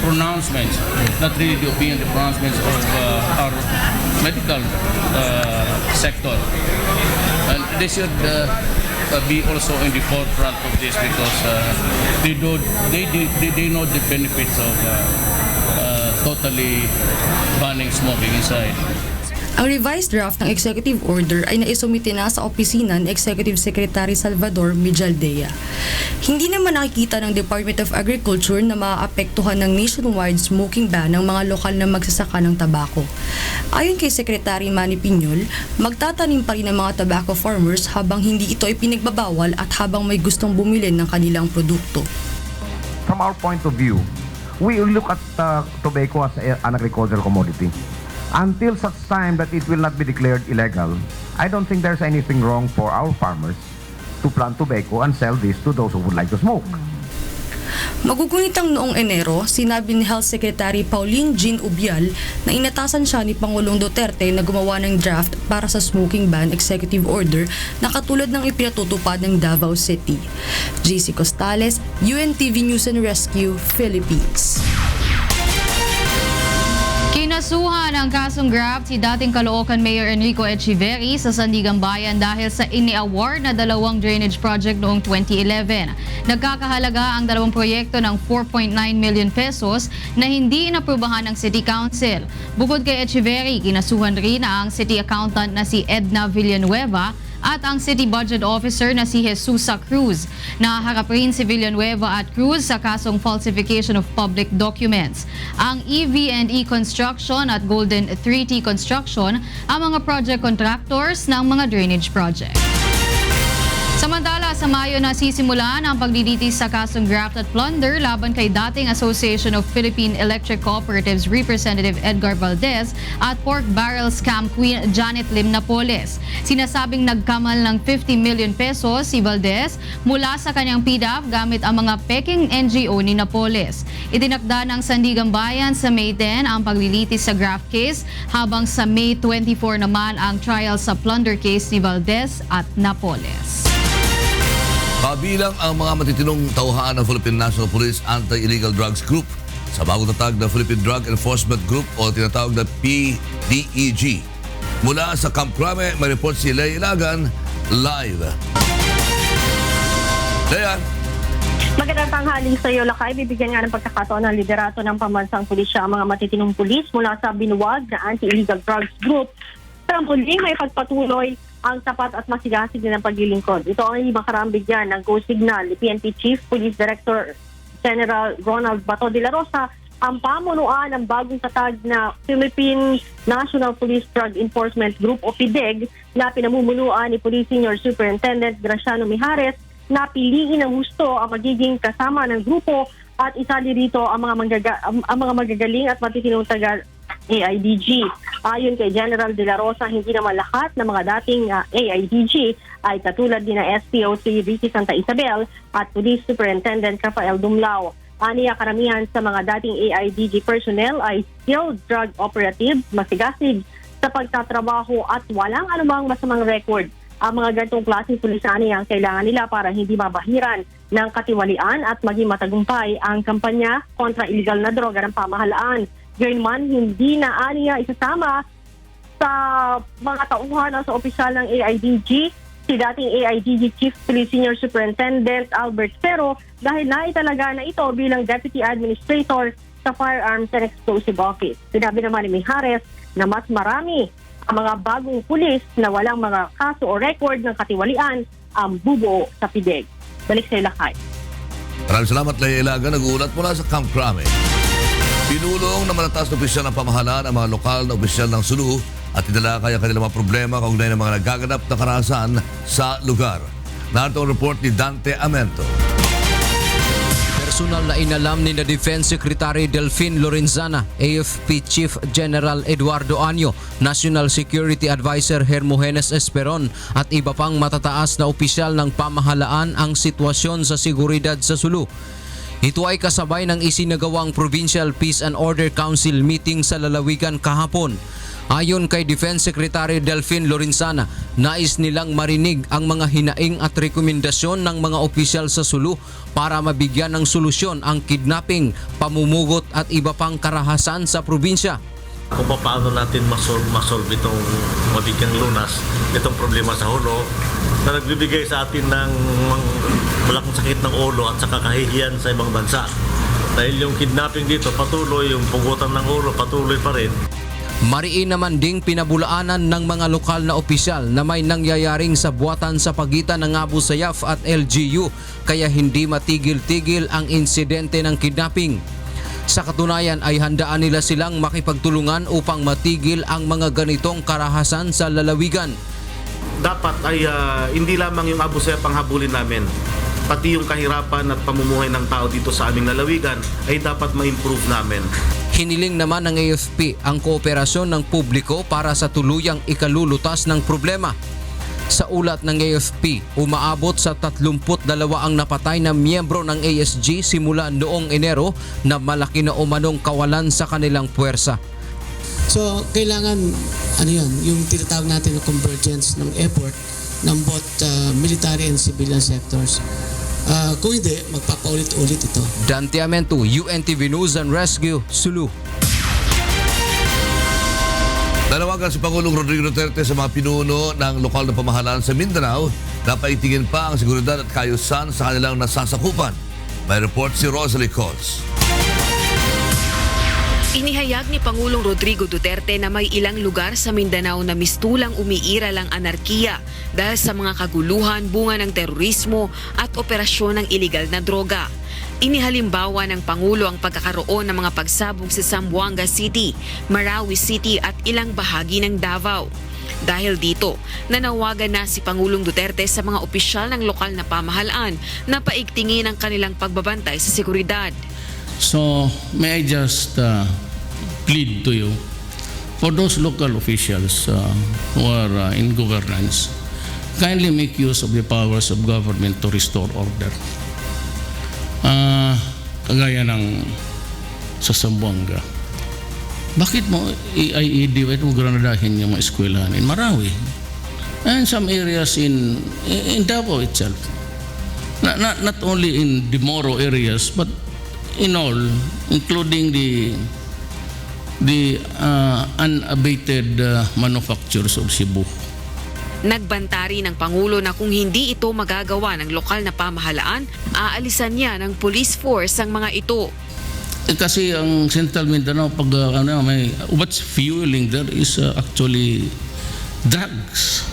pronouncements, not really the opinion, the pronouncements of our medical sector. And they should be also in the forefront of this because they know the benefits of totally banning smoking inside. Ang revised draft ng executive order ay naisumite na sa opisina ni Executive Secretary Salvador Mijaldea. Hindi naman nakikita ng Department of Agriculture na maaapektuhan ng nationwide smoking ban ng mga lokal na magsasaka ng tabako. Ayon kay Secretary Manny Piñol, magtatanim pa rin ang mga tobacco farmers habang hindi ito ay pinagbabawal at habang may gustong bumili ng kanilang produkto. From our point of view, we look at tobacco as an agricultural commodity. Until such time that it will not be declared illegal, I don't think there's anything wrong for our farmers to plant tobacco and sell this to those who would like to smoke. Magugunitang noong Enero, sinabi ni Health Secretary Pauline Jean Ubial na inatasan siya ni Pangulong Duterte na gumawa ng draft para sa smoking ban executive order na katulad ng ipinatutupad ng Davao City. JC Costales, UNTV News and Rescue, Philippines. Kinasuhan ang kasong graft si dating Caloocan Mayor Enrico Echeverri sa Sandigan Bayan dahil sa ini-award na 2 drainage project noong 2011. Nagkakahalaga ang 2 proyekto ng 4.9 million pesos na hindi inaprubahan ng City Council. Bukod kay Echeverri, kinasuhan rin ang City Accountant na si Edna Villanueva at ang City Budget Officer na si Jesusa Cruz. Naharap rin si Villanueva at Cruz sa kasong falsification of public documents. Ang EV&E Construction at Golden 3T Construction ang mga project contractors ng mga drainage project. Samantala, sa Mayo na sisimulan ang pagdilitis sa kasong graft at plunder laban kay dating Association of Philippine Electric Cooperatives Representative Edgar Valdez at pork barrel scam queen Janet Lim Napoles. Sinasabing nagkamal ng 50 million pesos si Valdez mula sa kanyang PDAP gamit ang mga peking NGO ni Napoles. Itinakda ng Sandigan Bayan sa May 10 ang paglilitis sa graft case habang sa May 24 naman ang trial sa plunder case ni Valdez at Napoles. Kabilang ang mga matitinong tauhan ng Philippine National Police Anti-Illegal Drugs Group sa bagong tatag na Philippine Drug Enforcement Group o tinatawag na PDEG. Mula sa Camp Crame, may report si Lea Ilagan live. Lea. Magandang tanghali sa iyo, Lakay. Bibigyan nga ng pagkakataon ng liderato ng pambansang pulisya ang mga matitinong pulis mula sa binuwag na Anti-Illegal Drugs Group para muling may pagpatuloy ang tapat at masigasig ng paglilingkod. Ito ang makarang bigyan ng go signal ni PNP Chief Police Director General Ronald Bato de la Rosa ang pamunuan ng bagong tatag na Philippine National Police Drug Enforcement Group o PDEG na pinamumunuan ni Police Senior Superintendent Graciano Mijares na piliin ng gusto ang magiging kasama ng grupo at isali rito ang mga magagaling at matitinong taga AIDG. Ayon kay General De La Rosa, hindi naman lahat ng mga dating AIDG ay katulad din na SPO3 Ricky Santa Isabel at Police Superintendent Rafael Dumlao. Aniya karamihan sa mga dating AIDG personnel ay skilled drug operatives, masigasig sa pagtatrabaho at walang anumang masamang record. Ang mga ganitong klaseng pulisani ang kailangan nila para hindi mabahiran ng katiwalian at maging matagumpay ang kampanya kontra illegal na droga ng pamahalaan. Gayunman, hindi na aniya isasama sa mga tauhan o sa opisyal ng AIDG si dating AIDG Chief Police Senior Superintendent Albert Pero dahil naitalaga na ito bilang Deputy Administrator sa Firearms and Explosive Office. Sinabi naman ni Mijares na mas marami ang mga bagong pulis na walang mga kaso o record ng katiwalian ang bubuo sa PDEG. Balik sa Lakay. Maraming salamat, Lea Ilagan. Nag-uulat mula sa Camp Crame. Pinulong na matatas na opisyal ng pamahalaan ang mga lokal na opisyal ng Sulu at idala kaya kanilang mga problema kaugnay ng mga nagaganap na karahasan sa lugar. Narito ang report ni Dante Amento. Personal na inalam ni na Defense Secretary Delfin Lorenzana, AFP Chief General Eduardo Anyo, National Security Advisor Hermogenes Esperon at iba pang matataas na opisyal ng pamahalaan ang sitwasyon sa seguridad sa Sulu. Ito ay kasabay ng isinagawang Provincial Peace and Order Council meeting sa lalawigan kahapon. Ayon kay Defense Secretary Delfin Lorenzana, nais nilang marinig ang mga hinaing at rekomendasyon ng mga opisyal sa Sulu para mabigyan ng solusyon ang kidnapping, pamumugot at iba pang karahasan sa probinsya. Kung paano natin masolve itong mabigyang lunas, itong problema sa Hulo na nagbibigay sa atin ng malaking sakit ng ulo at saka kahihiyan sa ibang bansa. Dahil yung kidnapping dito patuloy, yung pugutan ng ulo patuloy pa rin. Mariin naman ding pinabulaanan ng mga lokal na opisyal na may nangyayaring sabuatan sa pagitan ng Abu Sayyaf at LGU kaya hindi matigil-tigil ang insidente ng kidnapping. Sa katunayan ay handaan nila silang makipagtulungan upang matigil ang mga ganitong karahasan sa lalawigan. Dapat ay hindi lamang yung Abu Sayyaf ang habulin namin, pati yung kahirapan at pamumuhay ng tao dito sa aming lalawigan ay dapat ma-improve namin. Hiniling naman ng AFP ang kooperasyon ng publiko para sa tuluyang ikalulutas ng problema. Sa ulat ng AFP, umaabot sa 32 ang napatay na miyembro ng ASG simula noong Enero na malaki na umanong kawalan sa kanilang puwersa. So, kailangan, yung tinatawag natin na convergence ng effort ng both military and civilian sectors. Kung hindi, magpapaulit-ulit ito. Dante Amento, UNTV News and Rescue, Sulu. Nanawagan si Pangulong Rodrigo Duterte sa mga pinuno ng lokal na pamahalaan sa Mindanao na paitingin pa ang seguridad at kaayusan sa kanilang nasasakupan. May report si Rosalie Coz. Inihayag ni Pangulong Rodrigo Duterte na may ilang lugar sa Mindanao na mistulang umiiral ang anarkiya dahil sa mga kaguluhan bunga ng terorismo at operasyon ng iligal na droga. Inihalimbawa ng Pangulo ang pagkakaroon ng mga pagsabog sa Zamboanga City, Marawi City at ilang bahagi ng Davao. Dahil dito, nanawagan na si Pangulong Duterte sa mga opisyal ng lokal na pamahalaan na paigtingin ang kanilang pagbabantay sa seguridad. So, may I just plead to you, for those local officials who are in governance, kindly make use of the powers of government to restore order. Kagaya ng sa Zamboanga. Bakit mo i-ID, bakit mo granadahin yung mga eskwelahan in Marawi? And some areas in Davao itself. Not only in the Moro areas, but in all, including the unabated manufacturers of Cebu. Nagbantari ng Pangulo na kung hindi ito magagawa ng lokal na pamahalaan, aalisan niya ng police force ang mga ito. Kasi ang Central Mindanao, pag what's fueling there is actually drugs.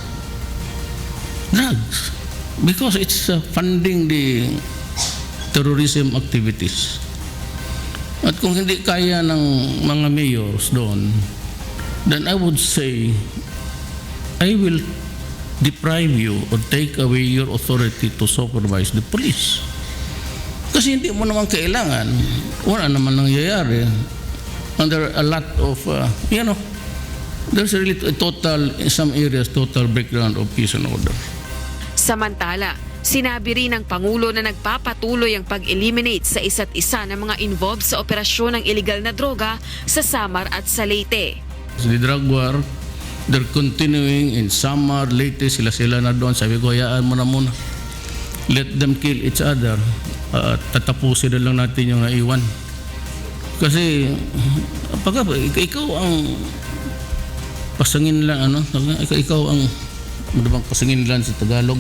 Drugs. Because it's funding the terrorism activities. At kung hindi kaya ng mga mayors doon, then I would say, I will deprive you or take away your authority to supervise the police. Kasi hindi mo naman kailangan, wala naman nangyayari. And there are a lot of, there's really a total, in some areas, total breakdown of peace and order. Samantala, sinabi rin ng Pangulo na nagpapatuloy ang pag-eliminate sa isa't isa ng mga involved sa operasyon ng iligal na droga sa Samar at sa Leyte. The drug war, they're continuing in Samar, Leyte, sila na doon. Sabi ko, hayaan mo na muna. Let them kill each other. Tatapusin na lang natin yung naiwan. Kasi, ikaw ang pasangin lang, ikaw ang, pasangin lang sa Tagalog.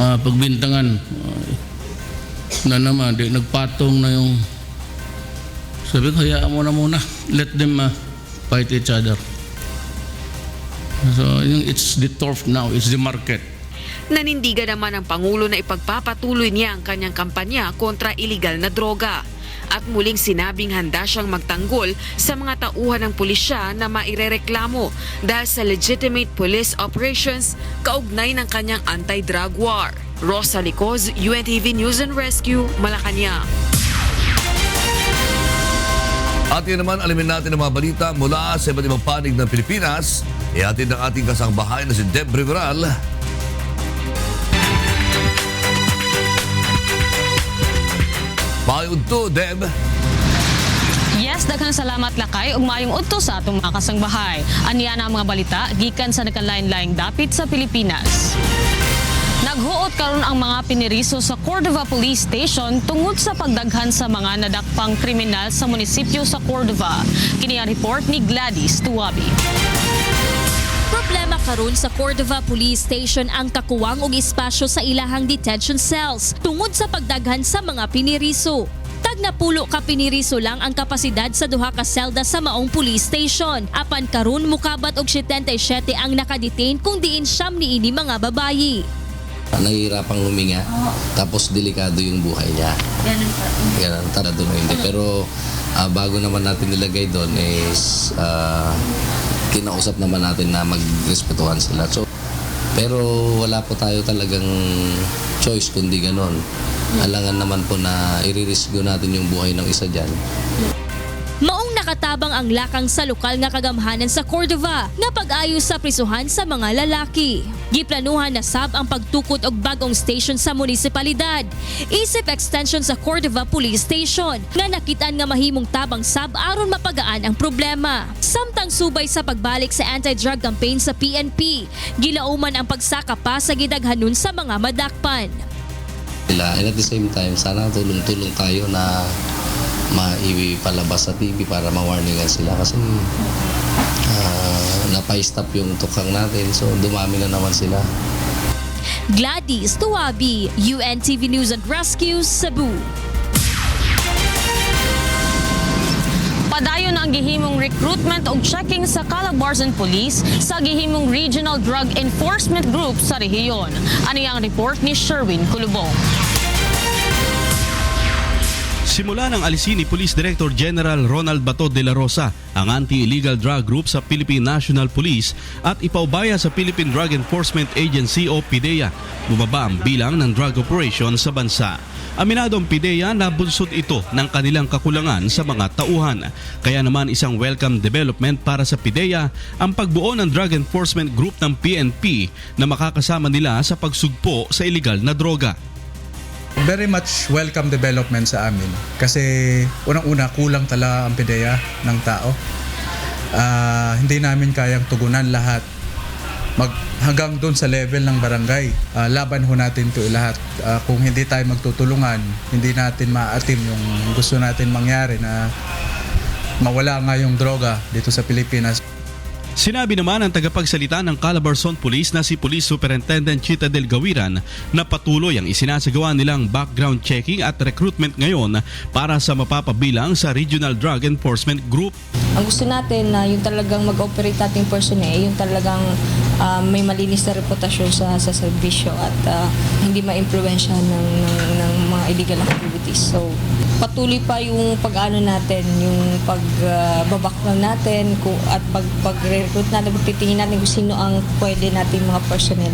Pagbintangan na naman, nagpatong na yung, sabi ko, hayaan mo na muna. Let them fight each other. So, it's the turf now, it's the market. Nanindigan naman ang Pangulo na ipagpapatuloy niya ang kanyang kampanya kontra iligal na droga. At muling sinabing handa siyang magtanggol sa mga tauhan ng pulisya na mairereklamo dahil sa legitimate police operations kaugnay ng kanyang anti-drug war. Rosalie Coz, UNTV News and Rescue, Malacanang. At yun naman, alamin natin ang mga balita mula sa iba't ibang panig ng Pilipinas. Ihatid ng ating kasangbahay na si Deb Riveral. Payod to, Deb. Yes, daghang salamat lakay ug maayong udto sa atong mga kasangbahay. Aniya na ang mga balita gikan sa nagkalain-laing dapit sa Pilipinas. Naghuot karon ang mga piniriso sa Cordova Police Station tungod sa pagdaghan sa mga nadakpang kriminal sa munisipyo sa Cordova. Kini ang report ni Gladys Tuwabi. Problema karon sa Cordova Police Station ang kakuwang og espasyo sa ilahang detention cells tungod sa pagdaghan sa mga piniriso. Tag na pulo ka piniriso lang ang kapasidad sa duha ka selda sa maong police station. Apan karon mukabat og 77 ang nakadetain kung diin siyam niini mga babayi. Nahihirapang huminga, tapos delikado yung buhay niya. Ganun tara doon hindi. Pero bago naman natin nilagay doon is kinausap naman natin na magrespetuhan sila. So, pero wala po tayo talagang choice kundi ganon. Alangan naman po na iririsgo natin yung buhay ng isa dyan. Maong nakatabang ang lakang sa lokal nga kagamhanan sa Cordova nga pag-ayos sa prisuhan sa mga lalaki. Giplanuhan na sab ang pagtukod og bagong station sa munisipalidad. Isip extension sa Cordova Police Station nga nakitaan nga mahimong tabang sab aron mapagaan ang problema. Samtang subay sa pagbalik sa anti-drug campaign sa PNP, gilauman ang pagsaka pa sa gidaghanon sa mga madakpan. And at the same time, sana tulong-tulong tayo na maipalabas sa TV para ma-warningan sila kasi napa-stop yung tukang natin so dumami na naman sila. Gladys Tuwabi, UNTV News and Rescue, Cebu. Padayon ang gihimong recruitment ug checking sa Calabarzon Police sa gihimong Regional Drug Enforcement Group sa rehiyon. Ani ang report ni Sherwin Kulubong. Simula ng alisin ni Police Director General Ronald Bato de la Rosa ang Anti-Illegal Drug Group sa Philippine National Police at ipaubaya sa Philippine Drug Enforcement Agency o PDEA, bumaba ang bilang ng drug operation sa bansa. Aminado ang PDEA na bunsod ito ng kanilang kakulangan sa mga tauhan. Kaya naman isang welcome development para sa PDEA ang pagbuo ng Drug Enforcement Group ng PNP na makakasama nila sa pagsugpo sa illegal na droga. Very much welcome development sa amin kasi unang-una kulang tala ang PDEA ng tao. Hindi namin kayang tugunan lahat hanggang doon sa level ng barangay. Laban ho natin ito lahat. Kung hindi tayo magtutulungan, hindi natin ma-atim yung gusto natin mangyari na mawala nga yung droga dito sa Pilipinas. Sinabi naman ng tagapagsalita ng Calabarzon Police na si Police Superintendent Chita Del Gawiran na patuloy ang isinasagawa nilang background checking at recruitment ngayon para sa mapapabilang sa Regional Drug Enforcement Group. Ang gusto natin na yung talagang mag-operate nating personnel, yung talagang may malinis na reputasyon sa serbisyo at hindi ma-impluwensya ng mga illegal activities. So, patuloy pa yung pag-ano natin, yung pagbabaklang natin at pag-recruit natin, pagtitingin natin kung sino ang pwede natin mga personnel.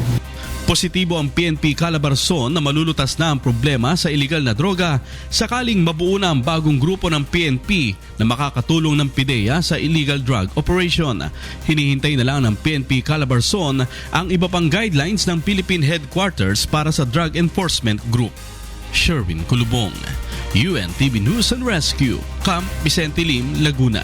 Positibo ang PNP Calabarzon na malulutas na ang problema sa illegal na droga sakaling mabuo na ang bagong grupo ng PNP na makakatulong ng PDEA sa illegal drug operation. Hinihintay na lang ng PNP Calabarzon ang iba pang guidelines ng Philippine Headquarters para sa Drug Enforcement Group. Sherwin Kulubong, UNTV News and Rescue, Camp Vicente Lim, Laguna.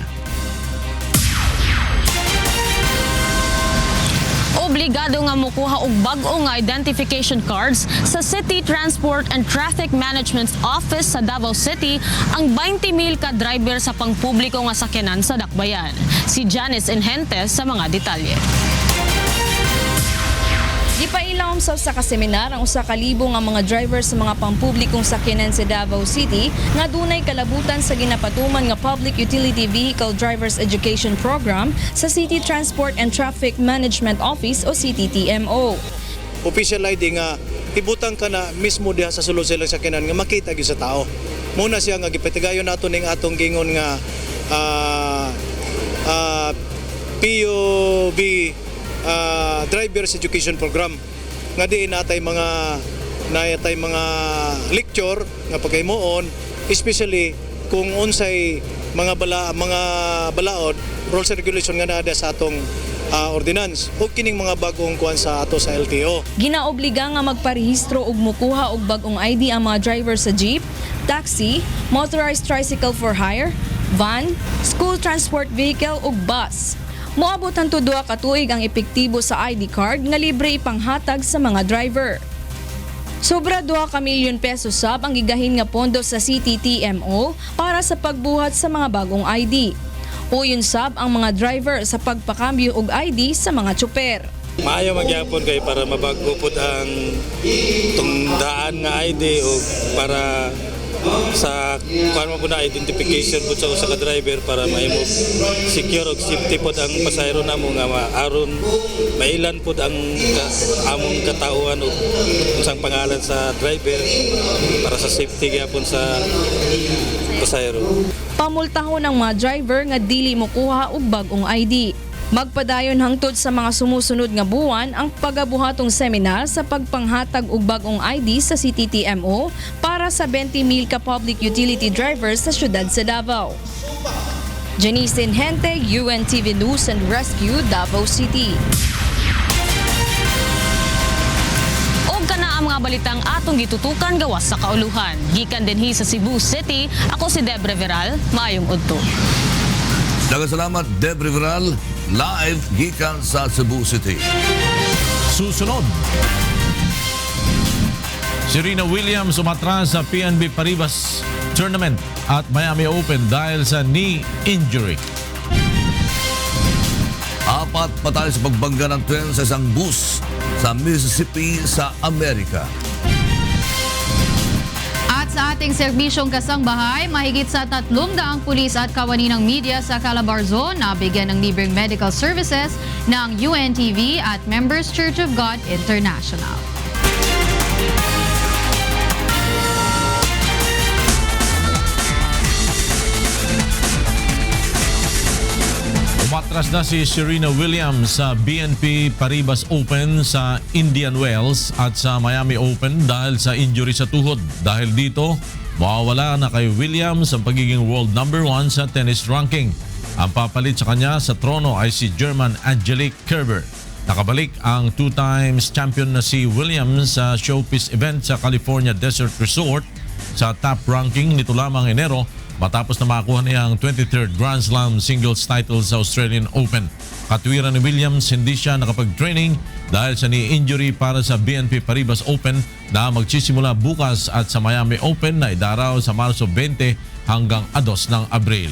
Obligado nga mokuha og bag-o nga identification cards sa City Transport and Traffic Management Office sa Davao City ang 20,000 ka driver sa pangpubliko nga sakyanan sa Dakbayan. Si Janice Inhentes sa mga detalye. Gipailawom sa kaseminar ang 1,000 nga mga driver sa mga pampublikong sakyanan sa Davao City nga dunay kalabutan sa ginapatuman nga Public Utility Vehicle Drivers Education Program sa City Transport and Traffic Management Office o CTTMO. Official ID nga ibutan ka na mismo diha sa sulod silang sakyanan nga makita gyud sa tao. Muna siya nga gipatigayon nato ning atong gingon nga POV Drivers Education Program nga diin natay mga lecture nga paghimuon, especially kung unsay mga balaod rules and regulation nga naa sa atong ordinance o kining mga bagong kuan sa ato sa LTO. Ginaobliga nga magparehistro og mukuha og bagong ID ang mga driver sa jeep, taxi, motorized tricycle for hire, van, school transport vehicle ug bus. Moabot hantud 2 ka tuig ang epektibo sa ID card nga libre ipanghatag sa mga driver. Sobra 2 ka milyon pesos sab ang gigahin nga pondo sa CTTMO para sa pagbuhat sa mga bagong ID. Uyon sab ang mga driver sa pagpakambyo og ID sa mga tsuper. Maayo magyapon kay para mabago pud ang tungdaan nga ID o para sa kuan mo na identification pud sa usa ka driver para mahimo secure og safety pud ang pasahero namo nga aron mailan pud ang among katauhan og unsang pangalan sa driver para sa safety gyapon sa pasahero. Pamultahon ang mga driver nga dili mo kuha og bagong ID. Magpadayon hangtod sa mga sumusunod nga buwan ang pagabuhatong seminar sa pagpanghatag og bagong ID sa CTTMO para sa 20,000 ka public utility drivers sa syudad sa Davao. Janice Hente, UNTV News and Rescue, Davao City. Og kana ang mga balitang atong gitutukan gawas sa kauluhan. Gikan dinhi sa Cebu City, ako si Debre Veral, maayong udto. Salamat, Debre Veral, live gikan sa Cebu City. Susunod, Serena Williams umatras sa PNB Paribas Tournament at Miami Open dahil sa knee injury. 4 patay sa pagbangga ng tren sa isang bus sa Mississippi sa Amerika. At sa ating serbisyong kasangbahay, mahigit sa 300 pulis at kawani ng media sa Calabar Zone na bigyan ng libreng medical services ng UNTV at Members Church of God International. Umatras na si Serena Williams sa BNP Paribas Open sa Indian Wells at sa Miami Open dahil sa injury sa tuhod. Dahil dito, mawawala na kay Williams ang pagiging world number 1 sa tennis ranking. Ang papalit sa kanya sa trono ay si German Angelique Kerber. Nakabalik ang 2 times champion na si Williams sa showpiece event sa California Desert Resort sa top ranking nito lamang Enero matapos na makakuha niya ang 23rd Grand Slam singles title sa Australian Open. Katwiran ni Williams, hindi siya nakapag-training dahil sa knee injury para sa BNP Paribas Open na magsisimula bukas at sa Miami Open na idaraw sa Marso 20 hanggang 2 ng Abril.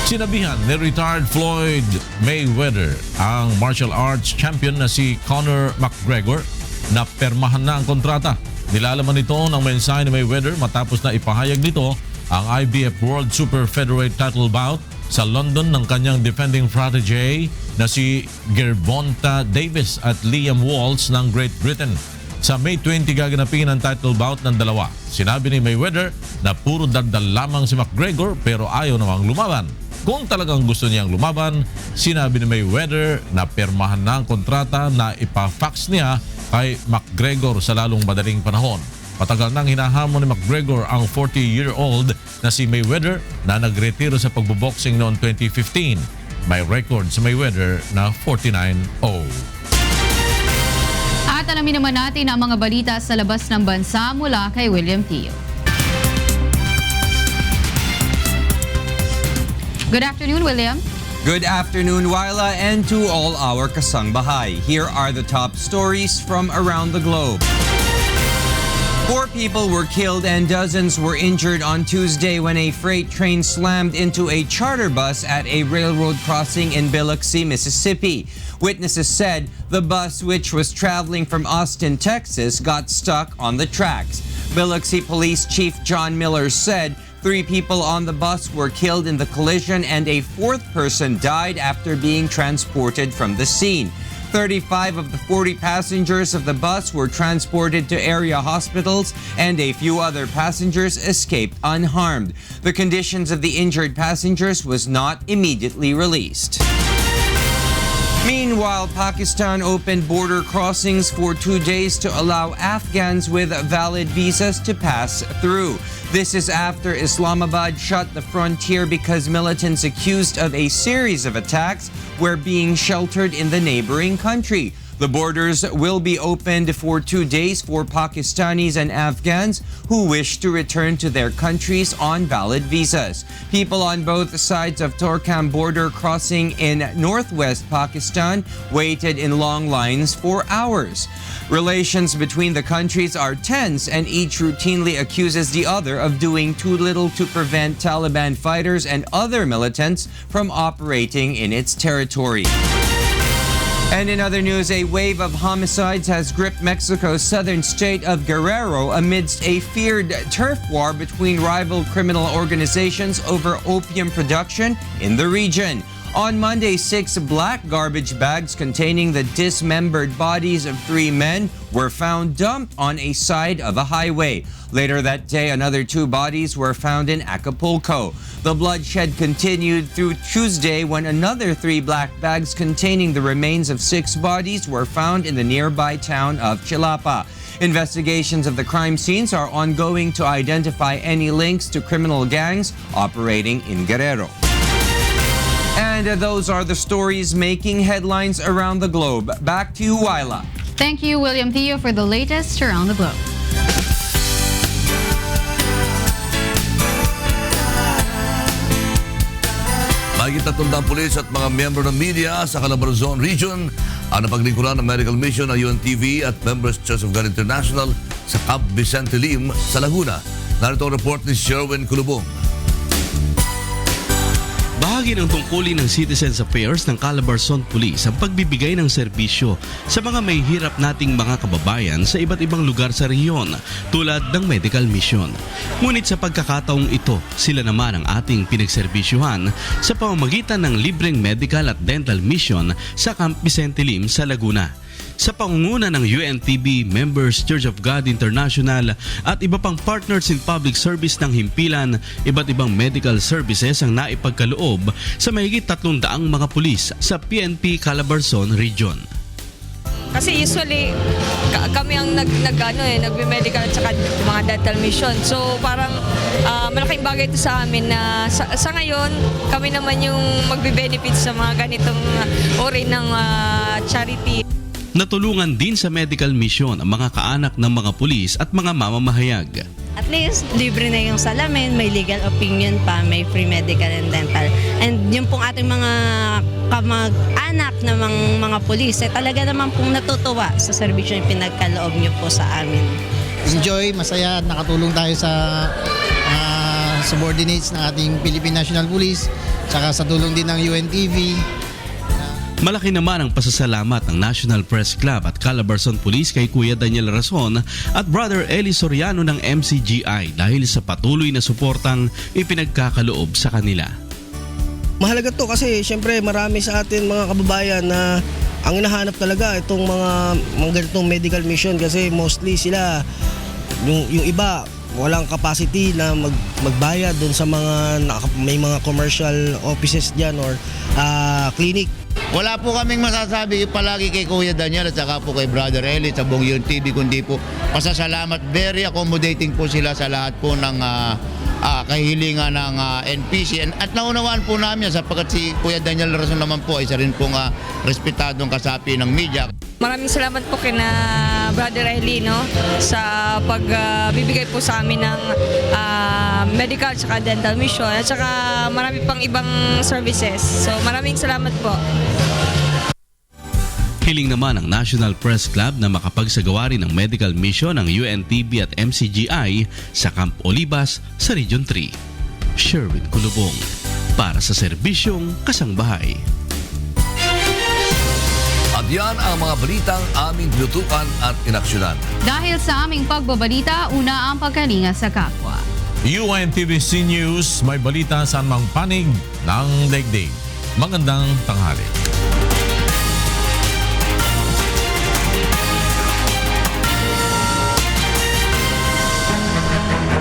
Sinabihan ni retired Floyd Mayweather ang martial arts champion na si Conor McGregor na permahan na ang kontrata. Nilalaman nito ng mensahe ni Mayweather matapos na ipahayag nito ang IBF World Super Featherweight title bout sa London ng kanyang defending protege na si Gervonta Davis at Liam Walsh ng Great Britain. Sa May 20 gaganapin ang title bout ng dalawa. Sinabi ni Mayweather na puro dagdal lamang si McGregor pero ayaw namang lumaban. Kung talagang gusto niyang lumaban, sinabi ni Mayweather na permahan na ang kontrata na ipa-fax niya kay McGregor sa lalong madaling panahon. Matagal nang hinahamon ni McGregor ang 40-year-old na si Mayweather na nagretiro sa pagboboxing noong 2015. May record si Mayweather na 49-0. At alamin naman natin ang mga balita sa labas ng bansa mula kay William Tio. Good afternoon, William. Good afternoon, Wyla, and to all our kasangbahay. Here are the top stories from around the globe. 4 people were killed and dozens were injured on Tuesday when a freight train slammed into a charter bus at a railroad crossing in Biloxi, Mississippi. Witnesses said the bus, which was traveling from Austin, Texas, got stuck on the tracks. Biloxi Police Chief John Miller said 3 people on the bus were killed in the collision and a 4th person died after being transported from the scene. 35 of the 40 passengers of the bus were transported to area hospitals and a few other passengers escaped unharmed. The conditions of the injured passengers was not immediately released. Meanwhile, Pakistan opened border crossings for 2 days to allow Afghans with valid visas to pass through. This is after Islamabad shut the frontier because militants accused of a series of attacks were being sheltered in the neighboring country. The borders will be opened for 2 days for Pakistanis and Afghans who wish to return to their countries on valid visas. People on both sides of Torkham border crossing in northwest Pakistan waited in long lines for hours. Relations between the countries are tense and each routinely accuses the other of doing too little to prevent Taliban fighters and other militants from operating in its territory. And in other news, a wave of homicides has gripped Mexico's southern state of Guerrero amidst a feared turf war between rival criminal organizations over opium production in the region. On Monday, 6 black garbage bags containing the dismembered bodies of 3 men were found dumped on a side of a highway. Later that day, another 2 bodies were found in Acapulco. The bloodshed continued through Tuesday when another 3 black bags containing the remains of 6 bodies were found in the nearby town of Chilapa. Investigations of the crime scenes are ongoing to identify any links to criminal gangs operating in Guerrero. And those are the stories making headlines around the globe. Back to you, Wyla. Thank you, William Theo, for the latest around the globe. Mahigit 300 pulis at mga miyembro ng media sa Calabarzon Region ang napaglingkuran ng medical mission ng UNTV at Members Church of God International sa Camp Vicente Lim sa Laguna. Narito ang report ni Sherwin Kulubong. Bahagi ng tungkulin ng Citizens Affairs ng Calabarzon Police ang pagbibigay ng serbisyo sa mga may hirap nating mga kababayan sa iba't ibang lugar sa rehiyon tulad ng medical mission. Ngunit sa pagkakataong ito, sila naman ang ating pinagserbisyuhan sa pamamagitan ng libreng medical at dental mission sa Camp Vicente Lim sa Laguna. Sa pangunguna ng UNTV, Members Church of God International at iba pang partners in public service ng himpilan, iba't ibang medical services ang naipagkaloob sa mahigit 300 mga pulis sa PNP Calabarzon Region. Kasi usually kami ang nagme-medical at saka mga dental mission. So parang malaking bagay ito sa amin na sa ngayon kami naman yung magbe-benefit sa mga ganitong uri ng charity. Natulungan din sa medical mission ang mga kaanak ng mga pulis at mga mamamahayag. At least, libre na yung salamin, may legal opinion pa, may free medical and dental. And yung pong ating mga kamag-anak na mga pulis, talaga naman pong natutuwa sa serbisyo yung pinagkaloob nyo po sa amin. Enjoy, masaya at nakatulong tayo sa subordinates ng ating Philippine National Police, saka sa tulong din ng UNTV. Malaki naman ang pasasalamat ng National Press Club at Calabarzon Police kay Kuya Daniel Rason at Brother Eli Soriano ng MCGI dahil sa patuloy na suportang ipinagkakaloob sa kanila. Mahalaga to kasi syempre marami sa atin mga kababayan na ang hinahanap talaga itong mga ganitong medical mission kasi mostly sila, yung iba walang capacity na magbayad doon sa mga may mga commercial offices diyan or clinic. Wala po kaming masasabi palagi kay Kuya Daniel at saka po kay Brother Eli sa buong UNTV kundi po pasasalamat. Very accommodating po sila sa lahat po ng kahilingan ng NPC at naunawaan po namin sapagkat si Kuya Daniel Rason naman po isa rin pong respetadong kasapi ng media. Maraming salamat po kina Brother Eli sa pagbibigay po sa amin ng medical at dental mission at saka marami pang ibang services. So maraming salamat po. Hiling naman ng National Press Club na makapagsagawa rin ng medical mission ng UNTV at MCGI sa Camp Olivas sa Region 3. Sherwin Kulubong para sa Serbisyong Kasangbahay. At yan ang mga balitang aming tinutukan at inaksyonan. Dahil sa aming pagbabalita, una ang pagkalinga sa kapwa. UNTVC News, may balita sa anumang panig ng daigdig. Magandang tanghali.